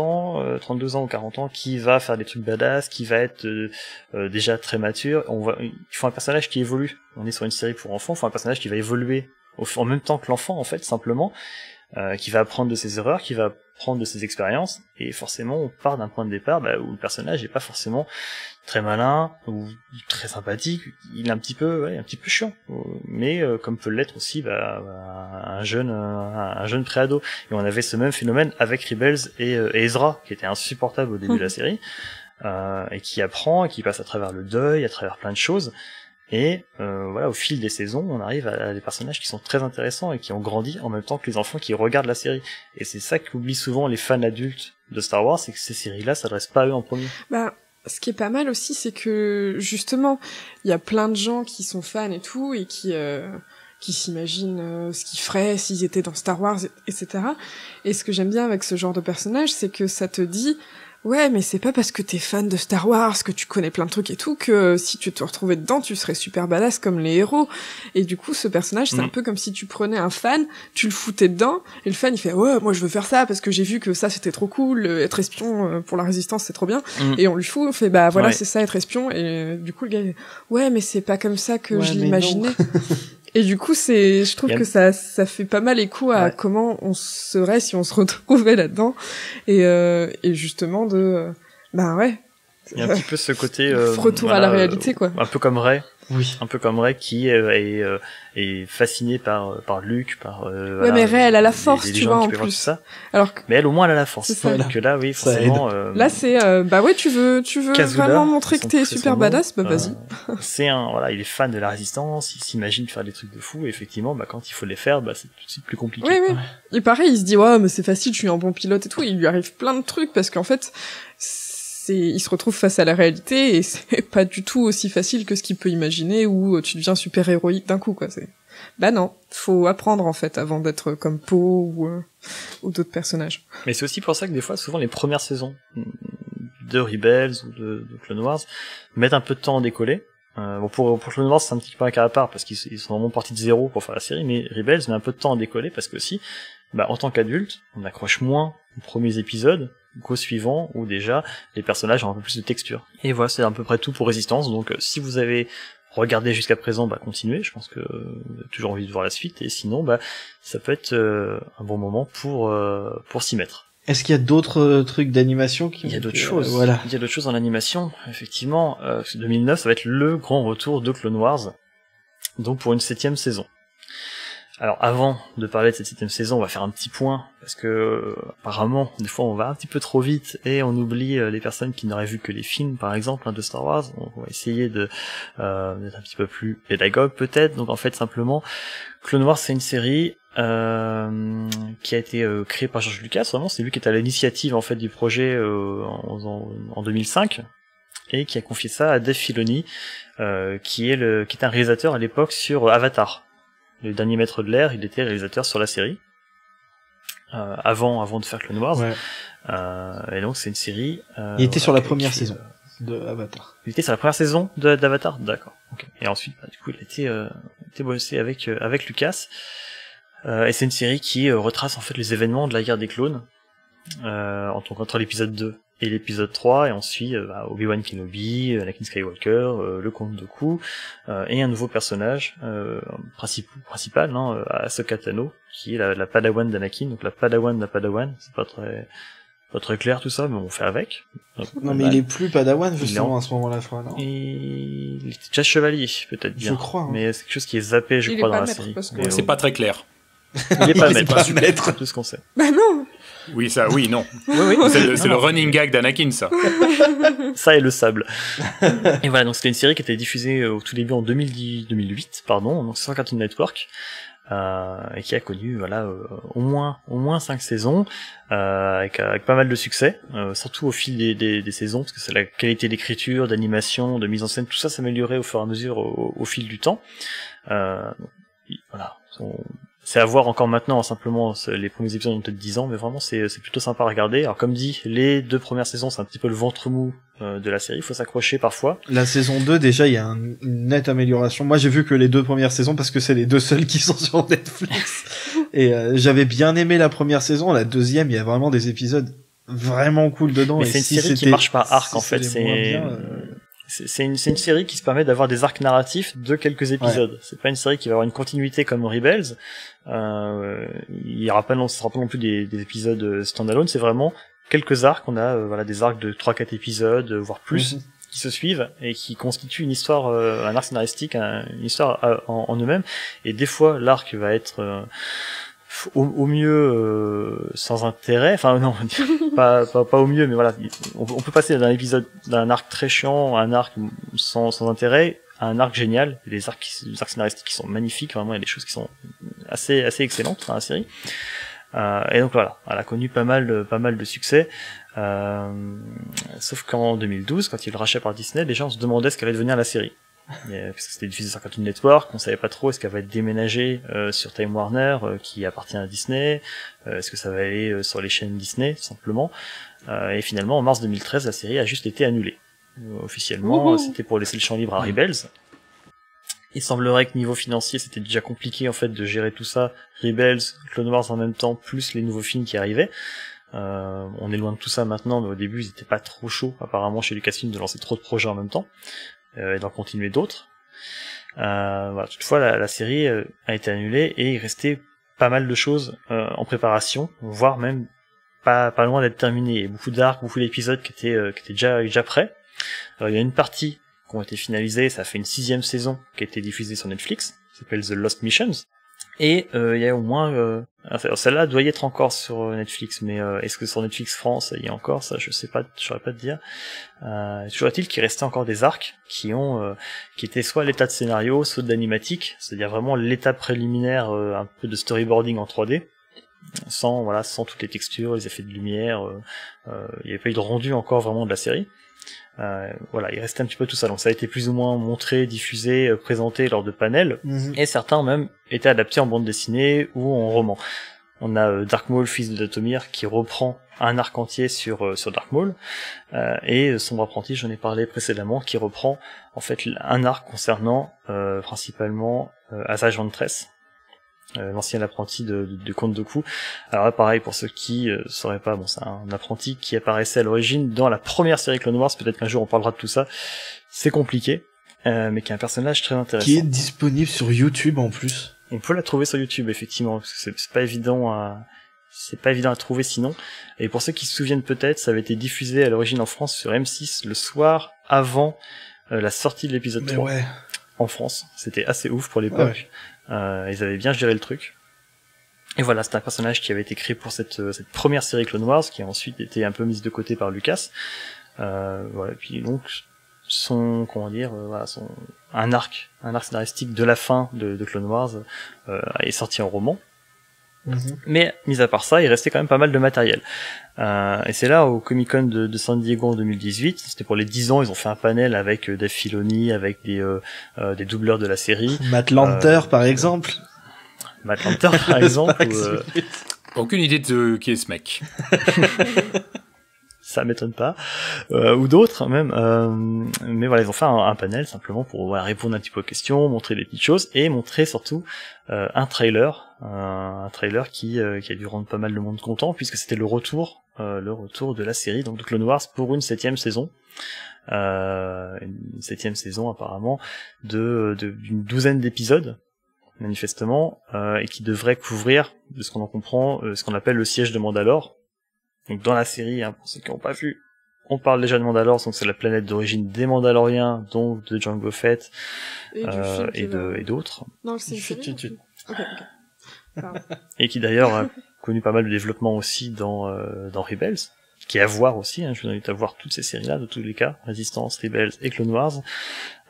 ans ou 40 ans qui va faire des trucs badass, qui va être déjà très mature. Il faut un personnage qui évolue. On est sur une série pour enfants, il faut un personnage qui va évoluer en même temps que l'enfant, en fait, simplement, qui va apprendre de ses erreurs, qui va apprendre de ses expériences, et forcément on part d'un point de départ où le personnage est pas forcément très malin ou très sympathique, il est un petit peu chiant, mais comme peut l'être aussi un jeune préado. Et on avait ce même phénomène avec Rebels et Ezra, qui était insupportable au début de la série, et qui apprend, et qui passe à travers le deuil, à travers plein de choses. Et au fil des saisons, on arrive à des personnages qui sont très intéressants et qui ont grandi en même temps que les enfants qui regardent la série. Et c'est ça qu'oublient souvent les fans adultes de Star Wars, c'est que ces séries-là s'adressent pas à eux en premier. Ce qui est pas mal aussi, c'est que justement, il y a plein de gens qui sont fans et tout, et qui s'imaginent ce qu'ils feraient s'ils étaient dans Star Wars, etc. Et ce que j'aime bien avec ce genre de personnage, c'est que ça te dit, ouais, mais c'est pas parce que t'es fan de Star Wars, que tu connais plein de trucs et tout, que si tu te retrouvais dedans, tu serais super badass comme les héros. Et du coup, ce personnage, c'est un peu comme si tu prenais un fan, tu le foutais dedans, et le fan, il fait, ouais, moi je veux faire ça, parce que j'ai vu que ça, c'était trop cool, être espion pour la Résistance, c'est trop bien. Et on lui fout, on fait, bah voilà, c'est ça, être espion. Et du coup, le gars, ouais, mais c'est pas comme ça que je l'imaginais. Et du coup, je trouve que ça fait pas mal écho à comment on serait si on se retrouvait là-dedans. Et justement il y a un petit peu ce côté retour à la réalité, quoi. Un peu comme Rey. Oui. Un peu comme Rey qui est fasciné par Luke, mais Rey, elle a la force, tu vois, en plus. Ça. Mais elle, au moins, elle a la force. Donc là, oui, forcément. Là, c'est tu veux Kazula, vraiment montrer que t'es super badass, vas-y. Il est fan de la Résistance, il s'imagine faire des trucs de fou, et effectivement, quand il faut les faire, c'est tout de suite plus compliqué. Oui, oui. Et pareil, il se dit, ouais, mais c'est facile, je suis un bon pilote et tout. Il lui arrive plein de trucs parce qu'en fait, il se retrouve face à la réalité, et c'est pas du tout aussi facile que ce qu'il peut imaginer, où tu deviens super héroïque d'un coup, quoi. Bah non, faut apprendre en fait avant d'être comme Poe ou d'autres personnages. Mais c'est aussi pour ça que des fois, souvent les premières saisons de Rebels ou de Clone Wars mettent un peu de temps à décoller. Bon, pour Clone Wars, c'est un petit peu un cas à part parce qu'ils sont vraiment partis de zéro pour faire la série, mais Rebels met un peu de temps à décoller parce que aussi, en tant qu'adulte, on accroche moins aux premiers épisodes qu'aux suivants où déjà les personnages ont un peu plus de texture. Et voilà, c'est à peu près tout pour Résistance. Donc, si vous avez regardé jusqu'à présent, continuez. Je pense que vous avez toujours envie de voir la suite. Et sinon, ça peut être un bon moment pour s'y mettre. Est-ce qu'il y a d'autres trucs d'animation Il y a d'autres choses. Voilà. Il y a d'autres choses en animation. Effectivement, 2009, ça va être le grand retour de Clone Wars. Donc pour une 7e saison. Alors avant de parler de cette 7e saison, on va faire un petit point parce que apparemment, des fois, on va un petit peu trop vite et on oublie les personnes qui n'auraient vu que les films, par exemple, de Star Wars. Donc, on va essayer d'être un petit peu plus pédagogue peut-être. Donc en fait, simplement, Clone Wars, c'est une série qui a été créée par George Lucas. Vraiment, c'est lui qui était à l'initiative en fait du projet en 2005 et qui a confié ça à Dave Filoni, qui est un réalisateur à l'époque sur Avatar. Le dernier maître de l'air, il était réalisateur sur la série avant de faire Clone Wars. Ouais. Et donc c'est une série. Il était sur la première saison de Avatar. Il était sur la première saison d'Avatar, d'accord. Okay. Et ensuite, du coup, il a été bossé avec Lucas. Et c'est une série qui retrace en fait les événements de la guerre des clones entre l'épisode 2 et l'épisode 3, et on suit Obi-Wan Kenobi, Anakin Skywalker, le comte Dooku, et un nouveau personnage principal, Ahsoka Tano, qui est la Padawan d'Anakin, donc la Padawan de la Padawan. C'est pas très clair tout ça, mais on fait avec. Donc, non, mais il est plus Padawan justement à ce moment-là, je crois, non? Il était déjà chevalier, peut-être bien. Je crois. Hein. Mais c'est quelque chose qui est zappé, je crois, dans la série. C'est pas très clair. Il est pas maître, tout ce qu'on sait. Bah non. Oui, ça, oui, non. Oui. C'est le running gag d'Anakin, ça. Ça et le sable. Et voilà, donc c'était une série qui était diffusée au tout début en 2008, donc sur Cartoon Network, et qui a connu, au moins 5 saisons, avec pas mal de succès, surtout au fil des saisons, parce que c'est la qualité d'écriture, d'animation, de mise en scène, tout ça s'améliorait au fur et à mesure au fil du temps. Voilà. C'est à voir encore maintenant, simplement, les premiers épisodes ont peut-être 10 ans, mais vraiment c'est plutôt sympa à regarder. Alors comme dit, les 2 premières saisons, c'est un petit peu le ventre mou de la série, il faut s'accrocher parfois. La saison 2, déjà, il y a une nette amélioration. Moi, j'ai vu que les 2 premières saisons, parce que c'est les 2 seules qui sont sur Netflix. Et j'avais bien aimé la première saison, la deuxième, il y a vraiment des épisodes vraiment cool dedans. Mais c'est une série qui marche par arc, en fait. C'est une série qui se permet d'avoir des arcs narratifs de quelques épisodes. Ouais. C'est pas une série qui va avoir une continuité comme Rebels. Il y aura pas non plus des épisodes standalone. C'est vraiment quelques arcs. On a des arcs de 3-4 épisodes, voire plus, qui se suivent et qui constituent une histoire, un arc scénaristique, une histoire en eux-mêmes. Et des fois, l'arc va être au mieux sans intérêt, enfin non, pas au mieux, mais voilà, on peut passer d'un arc très chiant à un arc sans intérêt à un arc génial. Les arcs scénaristiques qui sont magnifiques, vraiment il y a des choses qui sont assez excellentes dans la série. Et donc voilà, elle a connu pas mal de succès. Sauf qu'en 2012, quand il le rachat par Disney, les gens se demandaient ce qu'allait devenir la série. Parce que c'était diffusé sur Cartoon Network, on savait pas trop est-ce qu'elle va être déménagée sur Time Warner qui appartient à Disney, est-ce que ça va aller sur les chaînes Disney tout simplement, et finalement en mars 2013 la série a juste été annulée officiellement. C'était pour laisser le champ libre à Rebels. Il semblerait que niveau financier c'était déjà compliqué en fait de gérer tout ça, Rebels, Clone Wars en même temps, plus les nouveaux films qui arrivaient. On est loin de tout ça maintenant, mais au début ils étaient pas trop chauds apparemment chez Lucasfilm de lancer trop de projets en même temps. Et d'en continuer d'autres. Toutefois, la série a été annulée et il restait pas mal de choses en préparation, voire même pas loin d'être terminé. Il y a beaucoup d'arcs, beaucoup d'épisodes qui étaient déjà prêts. Alors, il y a une partie qui ont été finalisées, ça fait une 6e saison qui a été diffusée sur Netflix, ça s'appelle The Lost Missions. Et il y a au moins celle-là doit y être encore sur Netflix, mais est-ce que sur Netflix France il y a encore ça, je sais pas, je saurais pas te dire. Toujours est-il qu'il restait encore des arcs qui étaient soit à l'état de scénario, soit d'animatique, c'est-à-dire vraiment l'étape préliminaire, un peu de storyboarding en 3D, sans toutes les textures, les effets de lumière. Il n'y avait pas eu de rendu encore vraiment de la série. Voilà, il restait un petit peu tout ça. Donc ça a été plus ou moins montré, diffusé, présenté lors de panels, et certains ont même été adaptés en bande dessinée ou en roman. On a Dark Maul, fils de Dathomir, qui reprend un arc entier sur Dark Maul, et Sombre Apprenti, j'en ai parlé précédemment, qui reprend en fait un arc concernant principalement Asajj Ventress, l'ancien apprenti de Count Dooku. Alors là, pareil, pour ceux qui sauraient pas, bon, c'est un apprenti qui apparaissait à l'origine dans la première série Clone Wars, peut-être qu'un jour on parlera de tout ça, c'est compliqué, mais qui est un personnage très intéressant. Qui est disponible sur YouTube en plus. On peut la trouver sur YouTube, effectivement, parce que c'est pas évident à trouver sinon. Et pour ceux qui se souviennent peut-être, ça avait été diffusé à l'origine en France sur M6 le soir avant la sortie de l'épisode 3. Ouais. En France. C'était assez ouf pour l'époque. Ouais. Ils avaient bien géré le truc. Et voilà, c'est un personnage qui avait été créé pour cette première série Clone Wars, qui a ensuite été un peu mise de côté par Lucas. Voilà, et puis donc, un arc scénaristique de la fin de Clone Wars est sorti en roman. Mais mis à part ça, il restait quand même pas mal de matériel. Et c'est là au Comic-Con de San Diego en 2018, c'était pour les 10 ans, ils ont fait un panel avec Dave Filoni, avec des doubleurs de la série. Matt Lanter par exemple. Matt Lanter par exemple. Aucune idée de qui est ce mec. Ça m'étonne pas, ou d'autres même, mais voilà, ils ont fait un panel simplement pour répondre un petit peu aux questions, montrer des petites choses, et montrer surtout un trailer qui a dû rendre pas mal de monde content, puisque c'était le retour de la série, donc de Clone Wars, pour une 7e saison. Une 7e saison apparemment d'une douzaine d'épisodes, manifestement, et qui devrait couvrir, de ce qu'on en comprend, ce qu'on appelle le siège de Mandalore. Donc dans la série, pour ceux qui n'ont pas vu, on parle déjà de Mandalore, donc c'est la planète d'origine des Mandaloriens, donc de Jango Fett et d'autres. Non, c'est une série. Ok. Et qui d'ailleurs a connu pas mal de développement aussi dans Rebels, qui est à voir aussi. Je vous invite à voir toutes ces séries-là, de tous les cas, Résistance, Rebels et Clone Wars,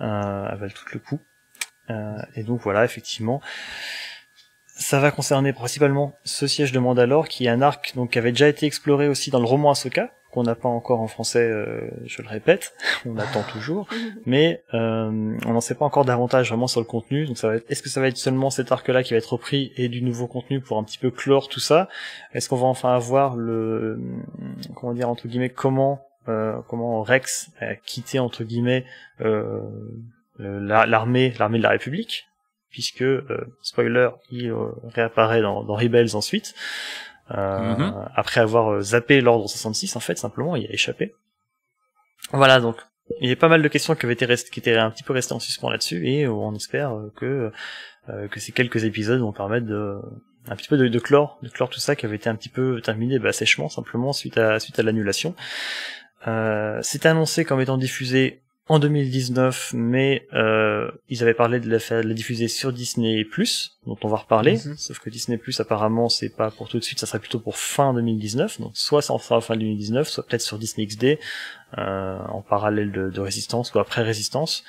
elles valent tout le coup. Et donc voilà, effectivement. Ça va concerner principalement ce siège de Mandalore, qui est un arc donc qui avait déjà été exploré aussi dans le roman Ahsoka, qu'on n'a pas encore en français, je le répète, on attend toujours, mais on n'en sait pas encore davantage vraiment sur le contenu. Donc est-ce que ça va être seulement cet arc-là qui va être repris et du nouveau contenu pour un petit peu clore tout ça? Est-ce qu'on va enfin avoir entre guillemets, comment Rex a quitté entre guillemets l'armée de la République? Puisque, spoiler, il réapparaît dans Rebels ensuite, après avoir zappé l'ordre 66, en fait, simplement, il a échappé. Voilà, donc, il y a pas mal de questions qui étaient un petit peu restées en suspens là-dessus, et on espère que ces quelques épisodes vont permettre un petit peu de clore tout ça qui avait été un petit peu terminé sèchement, simplement, suite à l'annulation. C'était annoncé comme étant diffusé en 2019, mais ils avaient parlé de la diffuser sur Disney+, dont on va reparler, sauf que Disney+, apparemment, c'est pas pour tout de suite, ça serait plutôt pour fin 2019, donc soit ça en sera fin 2019, soit peut-être sur Disney XD, en parallèle de Résistance, ou après Résistance.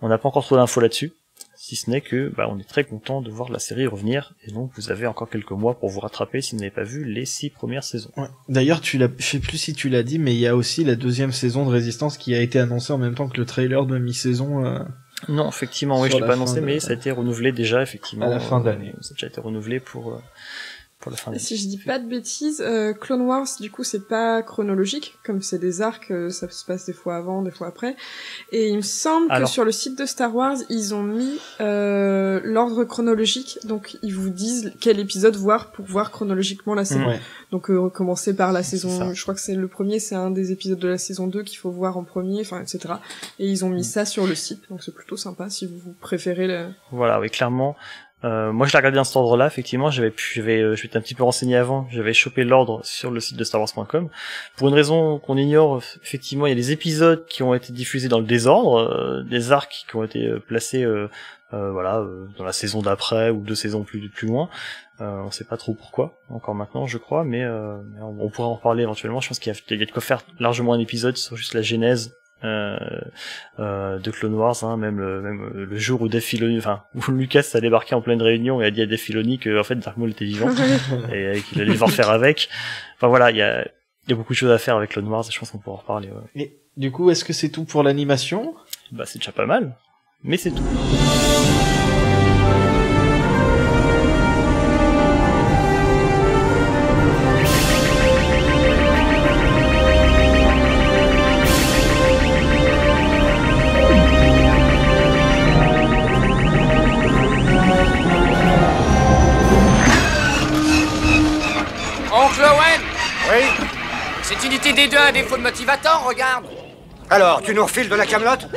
On n'a pas encore trop d'infos là-dessus, si ce n'est que on est très content de voir la série revenir, et donc vous avez encore quelques mois pour vous rattraper si vous n'avez pas vu les 6 premières saisons. Ouais. D'ailleurs, je sais plus si tu l'as dit, mais il y a aussi la 2e saison de Résistance qui a été annoncée en même temps que le trailer de mi-saison. Non, effectivement, oui, je l'ai pas annoncé, mais ça a été renouvelé déjà, effectivement. À la fin d'année. Ça a déjà été renouvelé pour la fin d'année. Si je dis pas de bêtises, Clone Wars, du coup, c'est pas chronologique, comme c'est des arcs, ça se passe des fois avant, des fois après. Et il me semble que sur le site de Star Wars, ils ont mis l'ordre chronologique, donc ils vous disent quel épisode voir pour voir chronologiquement la série. Ouais. Donc commencer par la saison, je crois que c'est le premier, c'est un des épisodes de la saison 2 qu'il faut voir en premier, enfin etc. Et ils ont mis ça sur le site, donc c'est plutôt sympa si vous préférez le... Voilà, oui, clairement. Moi je l'ai regardé dans cet ordre-là, effectivement, je m'étais un petit peu renseigné avant, j'avais chopé l'ordre sur le site de StarWars.com. Pour une raison qu'on ignore, effectivement, il y a des épisodes qui ont été diffusés dans le désordre, des arcs qui ont été placés dans la saison d'après ou 2 saisons plus loin. On sait pas trop pourquoi, encore maintenant je crois, mais on pourra en reparler éventuellement. Je pense qu'il y a de quoi faire largement un épisode sur juste la genèse de Clone Wars, même le jour où Dave Filoni, où Lucas a débarqué en pleine réunion et a dit à Dave Filoni que en fait Dark Maul était vivant et qu'il allait devoir faire avec. Enfin voilà, il y a beaucoup de choses à faire avec Clone Wars et je pense qu'on pourra en reparler. Ouais. Et Du coup, est-ce que c'est tout pour l'animation? Bah c'est déjà pas mal, mais c'est tout. Oncle Owen, Oui. cette unité D2 a un défaut de motivateur, regarde. Alors, tu nous refiles de la camelote?